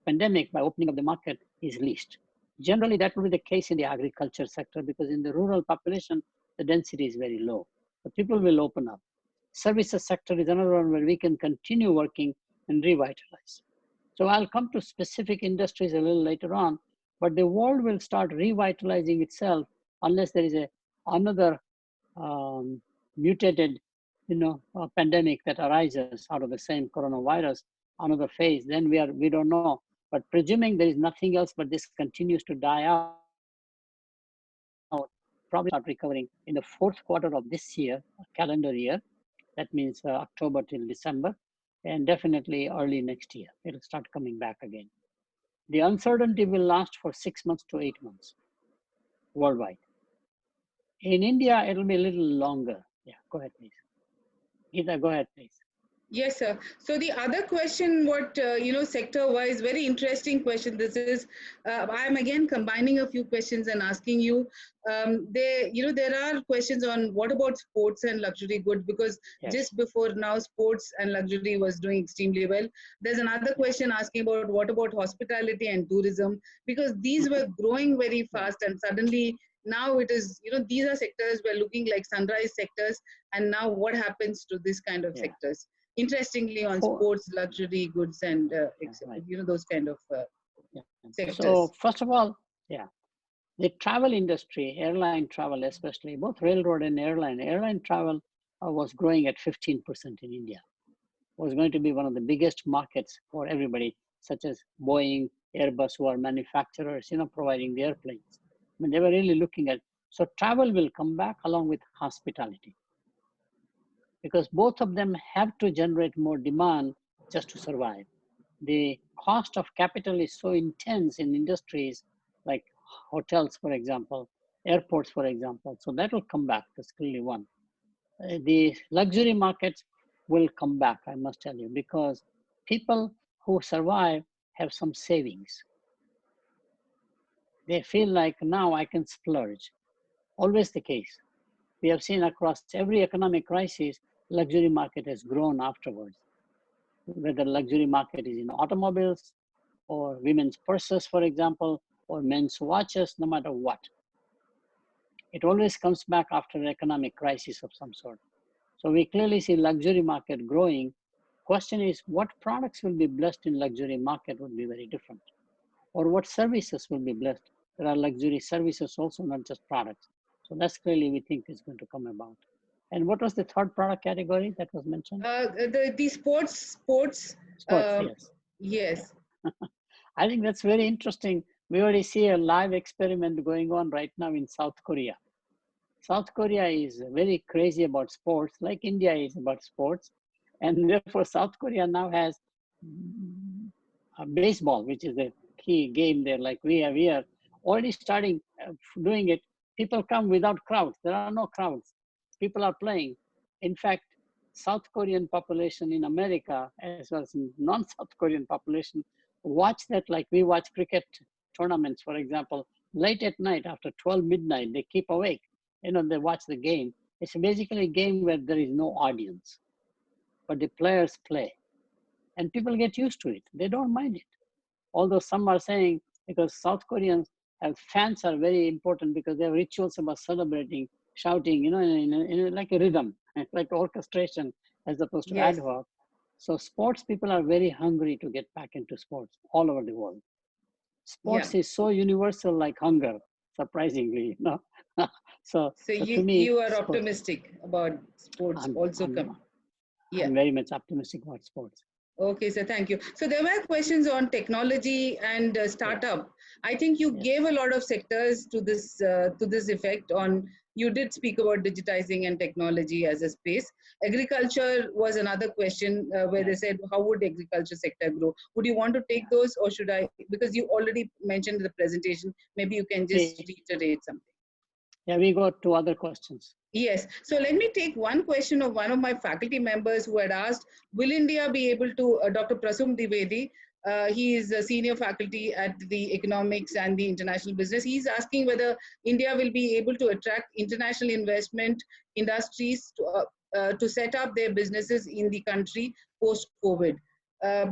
pandemic by opening up the market is least. Generally, that will be the case in the agriculture sector, because in the rural population, the density is very low. So people will open up. Services sector is another one where we can continue working and revitalize. So I'll come to specific industries a little later on, but the world will start revitalizing itself unless there is another mutated, pandemic that arises out of the same coronavirus, another phase. Then we don't know. But presuming there is nothing else, but this continues to die out, probably start recovering in the fourth quarter of this year, calendar year. That means October till December, and definitely early next year. It'll start coming back again. The uncertainty will last for 6 months to 8 months worldwide. In India, it'll be a little longer. Yeah, go ahead, please. Geeta, go ahead, please. Yes, sir. So the other question, sector-wise, very interesting question. This is, I'm again combining a few questions and asking you. There are questions on what about sports and luxury goods, because Yes. just before now, sports and luxury was doing extremely well. There's another question asking about what about hospitality and tourism, because these were growing very fast, and suddenly now it is, these are sectors we're looking like sunrise sectors, and now what happens to this kind of sectors? Interestingly, on sports, luxury goods, and those kind of sectors. So first of all, the travel industry, airline travel especially, both railroad and airline travel was growing at 15% in India. Was going to be one of the biggest markets for everybody, such as Boeing, Airbus, who are manufacturers, providing the airplanes. I mean, they were really looking at, so travel will come back along with hospitality, because both of them have to generate more demand just to survive. The cost of capital is so intense in industries like hotels, for example, airports, for example. So that will come back. That's clearly one. The luxury markets will come back, I must tell you, because people who survive have some savings. They feel like now I can splurge. Always the case. We have seen across every economic crisis, luxury market has grown afterwards. Whether luxury market is in automobiles or women's purses, for example, or men's watches, no matter what. It always comes back after an economic crisis of some sort. So we clearly see luxury market growing. Question is, what products will be blessed in luxury market would be very different. Or what services will be blessed. There are luxury services also, not just products. So that's clearly we think is going to come about. And what was the third product category that was mentioned? The sports. Yes. Yes. I think that's very interesting. We already see a live experiment going on right now in South Korea. South Korea is very crazy about sports, like India is about sports. And therefore, South Korea now has baseball, which is the key game there, like we have here, already starting doing it. People come without crowds. There are no crowds. People are playing. In fact, South Korean population in America, as well as non-South Korean population, watch that like we watch cricket tournaments, for example, late at night after 12 midnight, they keep awake. They watch the game. It's basically a game where there is no audience, but the players play. And people get used to it. They don't mind it. Although some are saying, because South Koreans have fans are very important because they have rituals about celebrating, shouting, in like a rhythm, like orchestration as opposed to ad hoc. So sports people are very hungry to get back into sports all over the world. Sports is so universal like hunger, surprisingly, So to me, you are optimistic about sports coming. I'm very much optimistic about sports. Okay, sir, thank you. So there were questions on technology and startup. I think you gave a lot of sectors to this effect on. You did speak about digitizing and technology as a space. Agriculture was another question where they said, how would agriculture sector grow? Would you want to take those, or should I? Because you already mentioned the presentation. Maybe you can just reiterate something. Yeah, we got two other questions. Yes. So let me take one question of one of my faculty members who had asked, will India be able to, Dr. Prasum Dwivedi, he is a senior faculty at the economics and the international business. He's asking whether India will be able to attract international investment industries to set up their businesses in the country post-COVID.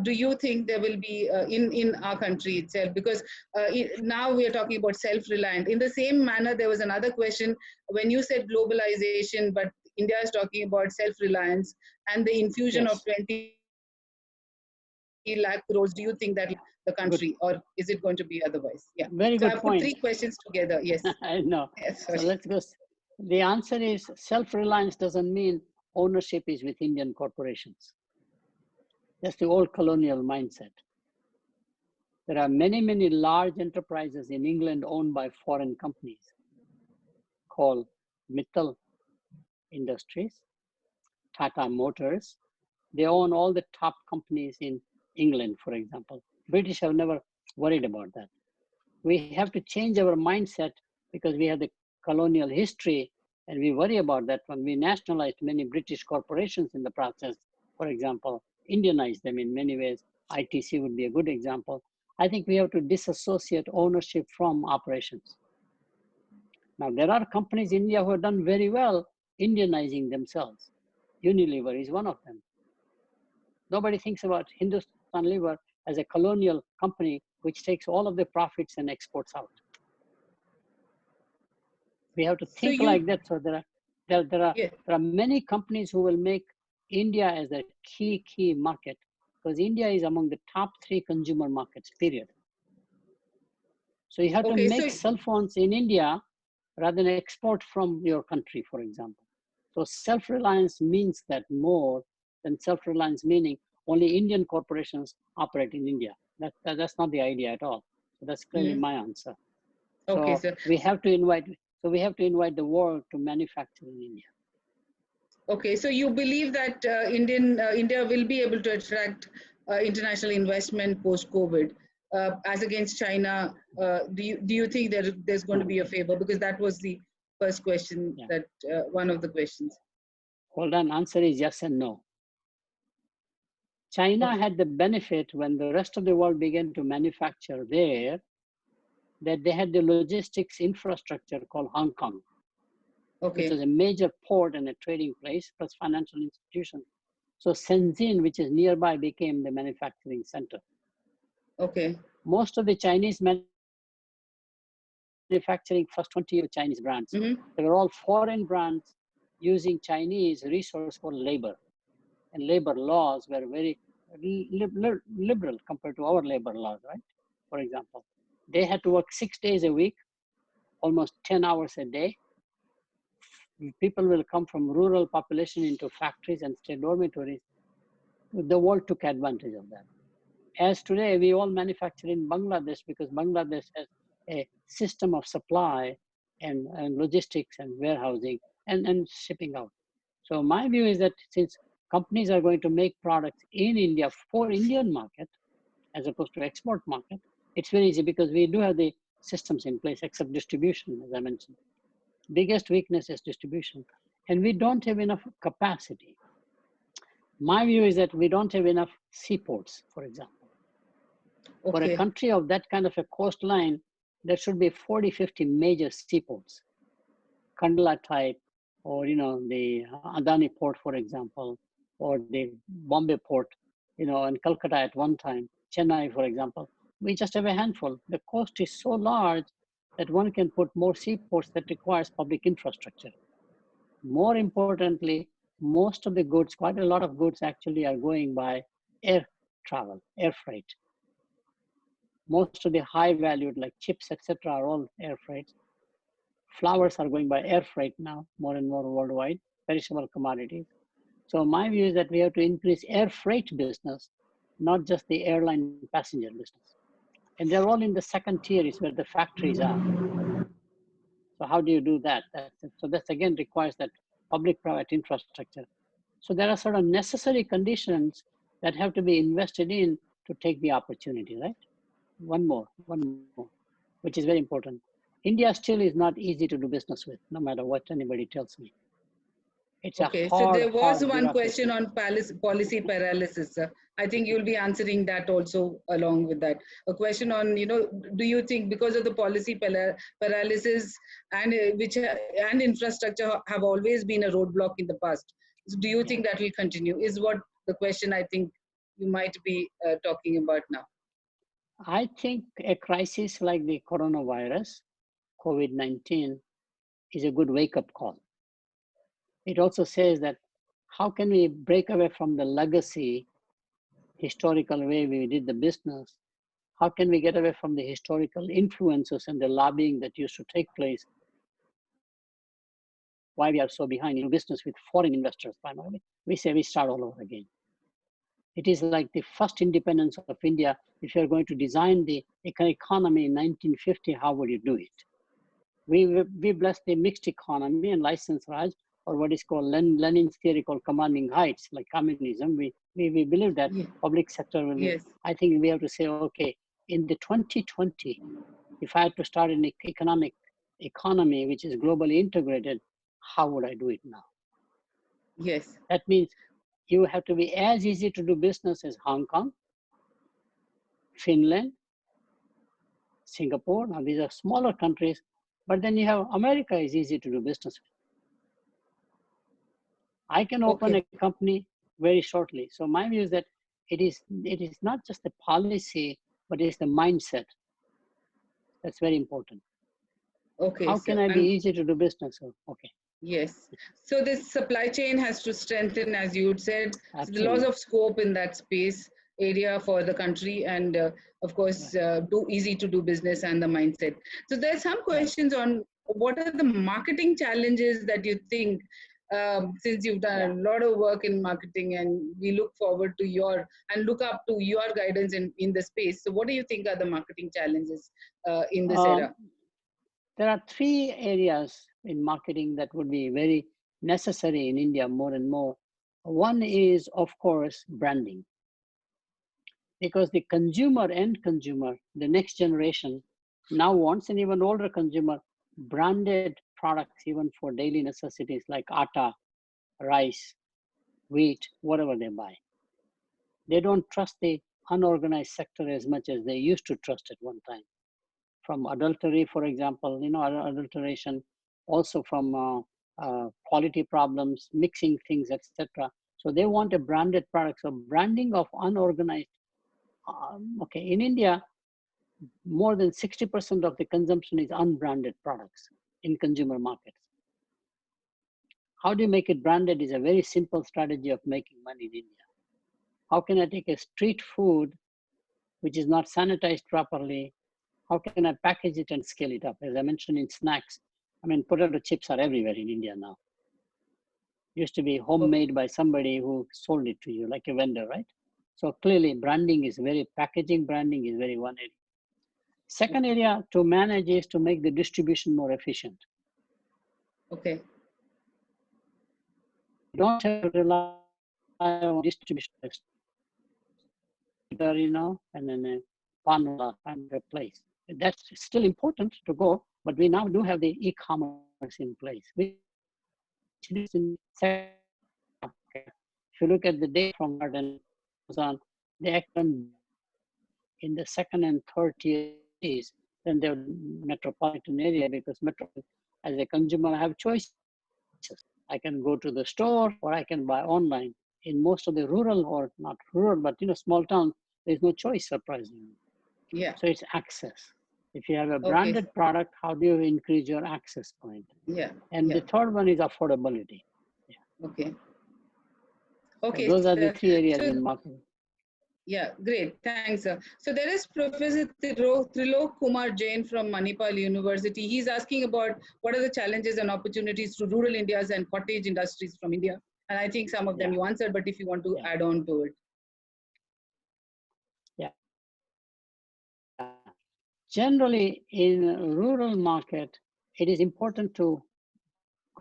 Do you think there will be in our country itself? Because now we are talking about self-reliant. In the same manner, there was another question when you said globalization, but India is talking about self-reliance and the infusion of Yes, 20 lakh crores. Do you think that the country, or is it going to good, be otherwise? Yeah. So I have put three very good questions point. together. Yes. I know. Yes, sorry. So let's go. The answer is self-reliance doesn't mean ownership is with Indian corporations. That's the old colonial mindset. There are many, many large enterprises in England owned by foreign companies called Mittal Industries, Tata Motors. They own all the top companies in England, for example. British have never worried about that. We have to change our mindset because we have the colonial history and we worry about that when we nationalized many British corporations in the process, for example, Indianized them in many ways. ITC would be a good example. I think we have to disassociate ownership from operations. Now, there are companies in India who have done very well Indianizing themselves. Unilever is one of them. Nobody thinks about Hindustan Lever as a colonial company which takes all of the profits and exports out. We have to So think you, like that. So there are many companies who will make India as a key market because India is among the top 3 consumer markets, period. So you have to okay, make so cell phones in India rather than export from your country, for example. So self-reliance means that more than self-reliance meaning only Indian corporations operate in India. That's not the idea at all. So that's clearly mhm. my answer. Okay, So sir. we have to invite the world to manufacture in India. Okay, so you believe that India will be able to attract international investment post COVID, as against China? Do you think there's going to be a favor? Because that was the first question, Yeah. that one of the questions. Hold on, answer is yes and no. China Okay. had the benefit when the rest of the world began to manufacture there, that they had the logistics infrastructure called Hong Kong, which Okay. is a major port and a trading place, plus financial institution. So Shenzhen, which is nearby, became the manufacturing center. Okay. Most of the Chinese manufacturing first 20 years Chinese brands. Mm-hmm. They were all foreign brands using Chinese resource for labor. And labor laws were very liberal compared to our labor laws, right? For example, they had to work 6 days a week, almost 10 hours a day. People will come from rural population into factories and stay dormitories. The world took advantage of that. As today, we all manufacture in Bangladesh because Bangladesh has a system of supply and logistics and warehousing and shipping out. So my view is that since companies are going to make products in India for Indian market, as opposed to export market, it's very easy because we do have the systems in place, except distribution, as I mentioned. Biggest weakness is distribution. And we don't have enough capacity. My view is that we don't have enough seaports, for example. For a Okay. country of that kind of a coastline, there should be 40, 50 major seaports, Kandla type, or the Adani port, for example, or the Bombay port, and Calcutta at one time, Chennai, for example. We just have a handful. The coast is so large that one can put more seaports that requires public infrastructure. More importantly, most of the goods, quite a lot of goods actually are going by air travel, air freight. Most of the high valued like chips, etc., are all air freight. Flowers are going by air freight now, more and more worldwide, perishable commodities. So my view is that we have to increase air freight business, not just the airline passenger business. And they're all in the second tier is where the factories are. So how do you do that? So that again requires that public-private infrastructure. So there are sort of necessary conditions that have to be invested in to take the opportunity, right? One more, which is very important. India still is not easy to do business with, no matter what anybody tells me. It's a Okay, so there was hard one question bureaucracy. on policy paralysis, sir. I think you'll be answering that also along with that. A question on, do you think because of the policy paralysis and and infrastructure have always been a roadblock in the past? So do you Yeah. think that will continue? Is what the question I think you might be talking about now. I think a crisis like the coronavirus, COVID-19, is a good wake-up call. It also says that how can we break away from the legacy, historical way we did the business? How can we get away from the historical influences and the lobbying that used to take place? Why we are so behind in business with foreign investors primarily? We say we start all over again. It is like the first independence of India. If you're going to design the economy in 1950, how would you do it? We bless the mixed economy and license Raj, or what is called Lenin's theory called commanding heights, like communism. We believe that public sector will be, I think we have to say, okay, in the 2020, if I had to start an economy which is globally integrated, how would I do it now? Yes. That means you have to be as easy to do business as Hong Kong, Finland, Singapore. Now these are smaller countries, but then you have America is easy to do business with. I can open a company very shortly. So my view is that it is not just the policy, but it's the mindset. That's very important. Okay. How can I be easy to do business? Okay. Yes. So this supply chain has to strengthen, as you had said. So the laws Absolutely. of scope in that space area for the country, and of course, do easy to do business and the mindset. So there's some questions on what are the marketing challenges that you think, since you've done a lot of work in marketing, and we look forward to your and look up to your guidance in the space. So what do you think are the marketing challenges in this era? There are three areas in marketing that would be very necessary in India more and more. One is, of course, branding. Because the end consumer, the next generation now wants, an even older consumer, branded products even for daily necessities like atta, rice, wheat, whatever they buy. They don't trust the unorganized sector as much as they used to trust at one time. From adultery, for example, adulteration, also from quality problems, mixing things, etc. So they want a branded product. So branding of unorganized. In India, more than 60% of the consumption is unbranded products in consumer markets. How do you make it branded is a very simple strategy of making money in India. How can I take a street food which is not sanitized properly? How can I package it and scale it up? As I mentioned in snacks, potato chips are everywhere in India now. Used to be homemade by somebody who sold it to you, like a vendor, right? So clearly packaging branding is very one area. Second area to manage is to make the distribution more efficient. Okay. You don't have to rely on distribution, and then a panel kind of place. That's still important to go, but we now do have the e-commerce in place, which is in second. If you look at the data from Garden, Amazon, they actually in the second and third tiers than the metropolitan area, because as a consumer, I have choices. I can go to the store or I can buy online. In most of the rural, or not rural, but small towns, there's no choice, surprisingly. Yeah. So it's access. If you have a branded product, how do you increase your access point? Yeah. And the third one is affordability. Yeah. Okay. So those are the three areas in marketing. Yeah, great. Thanks, sir. So there is Professor Trilok Kumar Jain from Manipal University. He's asking about what are the challenges and opportunities to rural India's and cottage industries from India. And I think some of them you answered, but if you want to add on to it. Yeah. Generally, in rural market, it is important to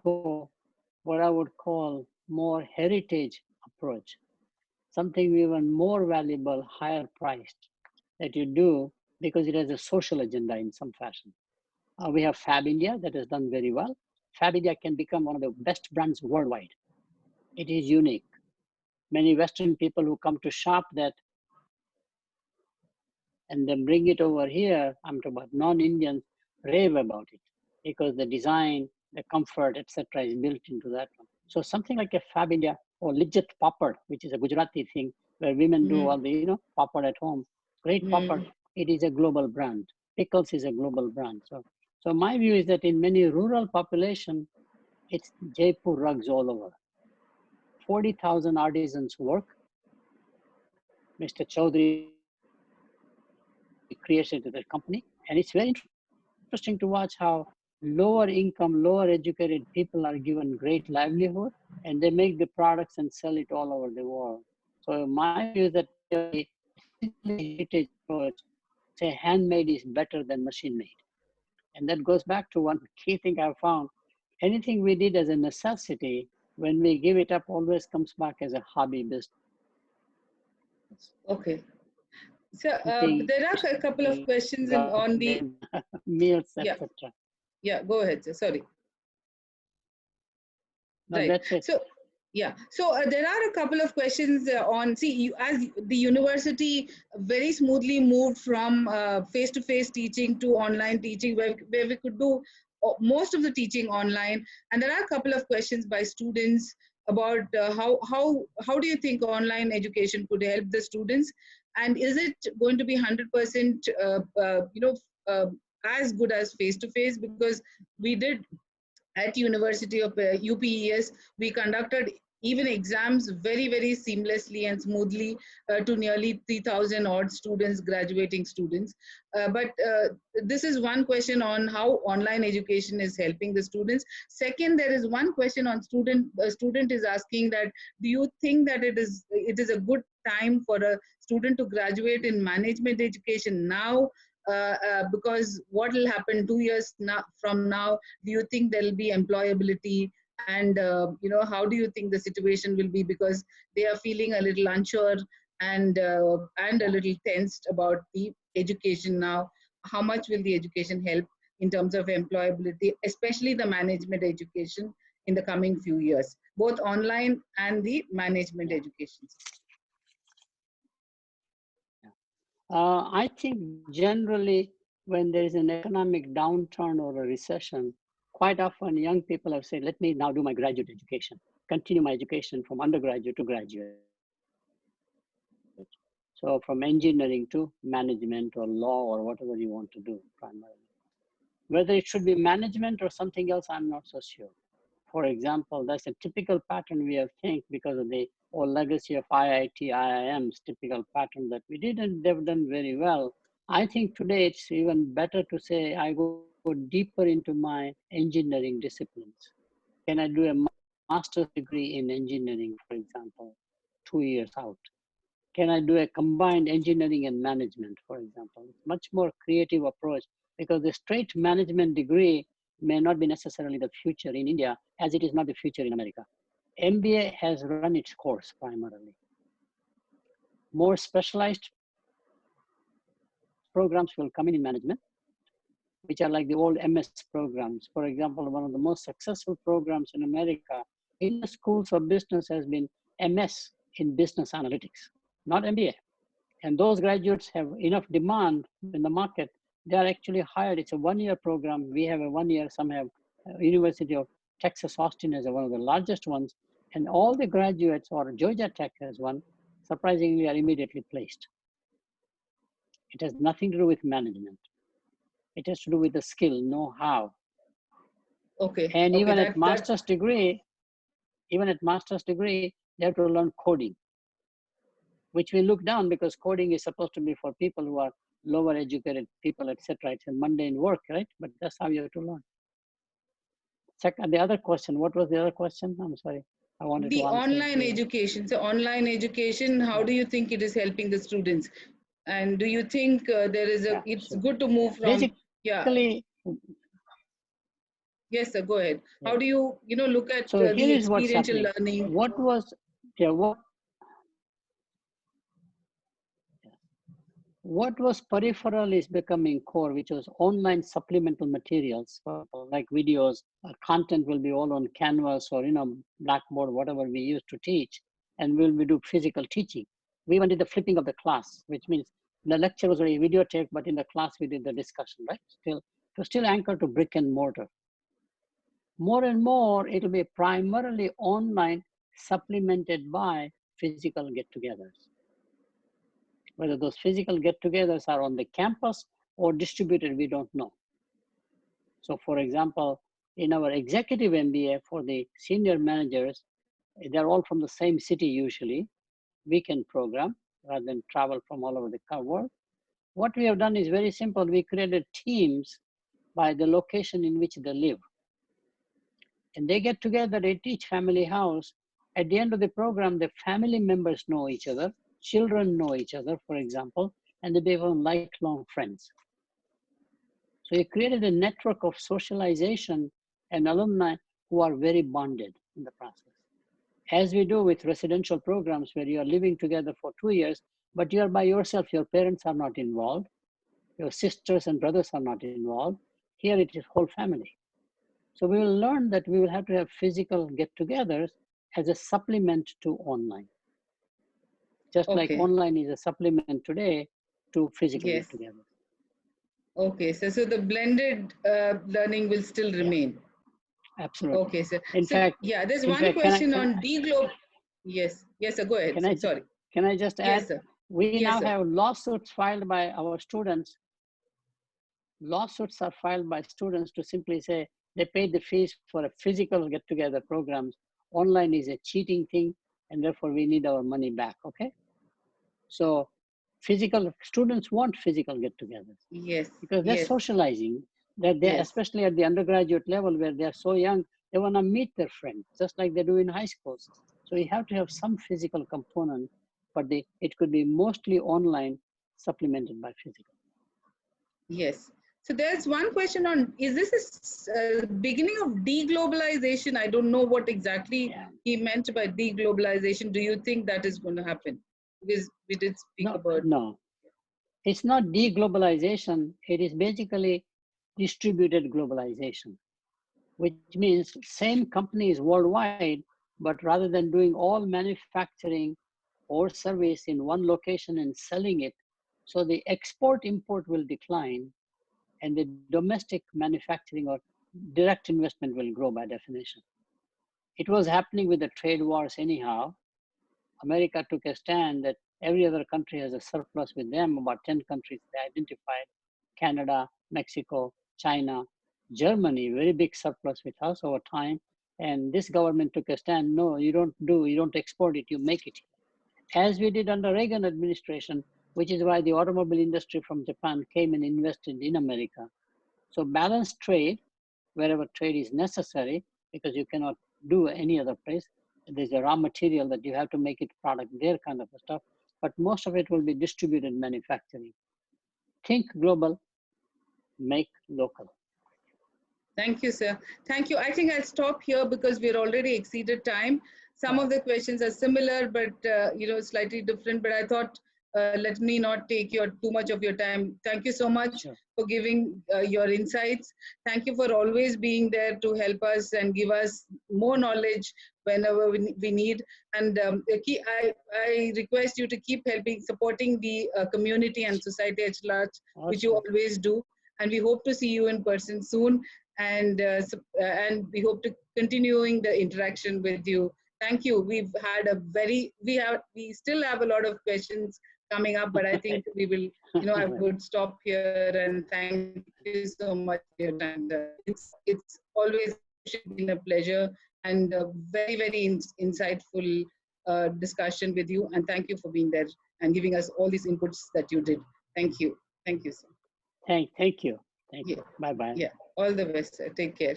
go what I would call more heritage approach, something even more valuable, higher priced that you do because it has a social agenda in some fashion. We have Fab India that has done very well. Fab India can become one of the best brands worldwide. It is unique. Many Western people who come to shop that and then bring it over here, I'm talking about non-Indians, rave about it because the design, the comfort, etc. is built into that one. So something like a Fab India or Lijjat Papad, which is a Gujarati thing where women do all the, papad at home. Great papad, it is a global brand. Pickles is a global brand. So my view is that in many rural population, It's Jaipur rugs all over. 40,000 artisans work. Mr. Chaudhary created that company, and it's very interesting to watch how lower income, lower educated people are given great livelihood, and they make the products and sell it all over the world. So my view is that we have a digitally heritage approach to say handmade is better than machine made. And that goes back to one key thing I found. Anything we did as a necessity, when we give it up, always comes back as a hobby business. Okay. So Painting, there are a couple of questions on the, gardening, meals, yeah, etc. yeah, go ahead, sir. Sorry. No, Right. that's it. So, yeah. So there are a couple of questions on. See, you, as the university very smoothly moved from face-to-face teaching to online teaching, where we could do most of the teaching online. And there are a couple of questions by students about how do you think online education could help the students, and is it going to be 100% uh, as good as face-to-face? Because we did at University of UPES, we conducted even exams very seamlessly and smoothly to nearly 3,000 odd students, graduating students. But this is one question on how online education is helping the students. Second, there is one question on student. A student is asking that, do you think that it is a good time for a student to graduate in management education now? Because what will happen 2 years from now? Do you think there will be employability, and how do you think the situation will be, because they are feeling a little unsure and a little tensed about the education now? How much will the education help in terms of employability, especially the management education in the coming few years, both online and the management Yeah. education? I think generally when there is an economic downturn or a recession, quite often young people have said, let me now do my graduate education, continue my education from undergraduate to graduate. So from engineering to management or law or whatever you want to do primarily. Whether it should be management or something else, I'm not so sure. For example, that's a typical pattern we have think because of the old legacy of IIT, IIM's typical pattern that we did, and they've done very well. I think today it's even better to say I go deeper into my engineering disciplines. Can I do a master's degree in engineering, for example, 2 years out? Can I do a combined engineering and management, for example? It's much more creative approach because the straight management degree may not be necessarily the future in India as it is not the future in America. MBA has run its course primarily. More specialized programs will come in management, which are like the old MS programs. For example, one of the most successful programs in America in the schools of business has been MS in business analytics, not MBA. And those graduates have enough demand in the market. They are actually hired. It's a one-year program. We have a 1 year. Some have University of Texas Austin as one of the largest ones. And all the graduates, or Georgia Tech has one, surprisingly are immediately placed. It has nothing to do with management. It has to do with the skill, know-how. Okay, And okay, even at that master's degree, they have to learn coding, which we look down because coding is supposed to be for people who are lower educated people, etc. It's a mundane work, right? But that's how you have to learn. Second, the other question, what was the other question? I'm sorry, I wanted to the answer online the, education. So online education, how yeah, do you think it is helping the students? And do you think yeah, it's sure. good to move from, yeah, Basically, yes, sir, go ahead. yeah. How do you look at So here the is what's experiential happening. learning? What was, yeah, what was peripheral is becoming core, which was online supplemental materials, like videos, content will be all on Canvas or Blackboard, whatever we use to teach, and we do physical teaching. We even did the flipping of the class, which means the lecture was already videotaped, but in the class we did the discussion, right? Still anchored to brick and mortar. More and more, it'll be primarily online, supplemented by physical get-togethers. Whether those physical get-togethers are on the campus or distributed, we don't know. So for example, in our executive MBA for the senior managers, they're all from the same city usually, weekend program, rather than travel from all over the world. What we have done is very simple. We created teams by the location in which they live. And they get together at each family house. At the end of the program, the family members know each other, children know each other, for example, and they become lifelong friends. So you created a network of socialization and alumni who are very bonded in the process. As we do with residential programs where you are living together for 2 years, but you are by yourself, your parents are not involved, your sisters and brothers are not involved. Here it is whole family. So we will learn that we will have to have physical get-togethers as a supplement to online. Just like Okay. online is a supplement today to physical Yes. get-togethers. Okay, so the blended learning will still Yeah, remain. absolutely. Okay, sir. In So fact, yeah, there's one question on deglobe. Yes, yes, sir. Go ahead. can I, Sorry. can I just Yes, add? sir. We Yes, now sir. have lawsuits filed by our students. Lawsuits are filed by students to simply say they paid the fees for a physical get-together programs. Online is a cheating thing, and therefore we need our money back, okay? So physical, students want physical get-togethers Yes, because they're yes, socializing, that they, yes, especially at the undergraduate level where they're so young, they wanna meet their friends, just like they do in high schools. So you have to have some physical component, but it could be mostly online supplemented by physical. yes. So there's one question on, is this a beginning of deglobalization? I don't know what exactly Yeah. he meant by deglobalization. Do you think that is going to happen? Because we did speak No, about, no, it's not deglobalization. It is basically distributed globalization, which means same companies worldwide, but rather than doing all manufacturing or service in one location and selling it, so the export import will decline and the domestic manufacturing or direct investment will grow by definition. It was happening with the trade wars anyhow. America took a stand that every other country has a surplus with them, about 10 countries they identified, Canada, Mexico, China, Germany, very big surplus with us over time. And this government took a stand, no, you don't export it, you make it. As we did under Reagan administration, which is why the automobile industry from Japan came and invested in America. So balanced trade, wherever trade is necessary, because you cannot do any other place. There's a raw material that you have to make it product there kind of stuff, but most of it will be distributed manufacturing. Think global, make local. thank you, sir. Thank you. I think I'll stop here because we're already exceeded time. Some of the questions are similar, but slightly different. But I thought, let me not take too much of your time. Thank you so much Sure. for giving your insights. Thank you for always being there to help us and give us more knowledge whenever we need. And I request you to keep helping, supporting the community and society at large, which you Awesome. always do. And we hope to see you in person soon. And we hope to continuing the interaction with you. Thank you. We've had we still have a lot of questions coming up, but I think we will, I would stop here and thank you so much for your time. It's always been a pleasure and a very, very insightful discussion with you. And thank you for being there and giving us all these inputs that you did. Thank you. Thank you, sir. Thank you. Thank Yeah. you. Bye-bye. Yeah. All the best, sir. Take care.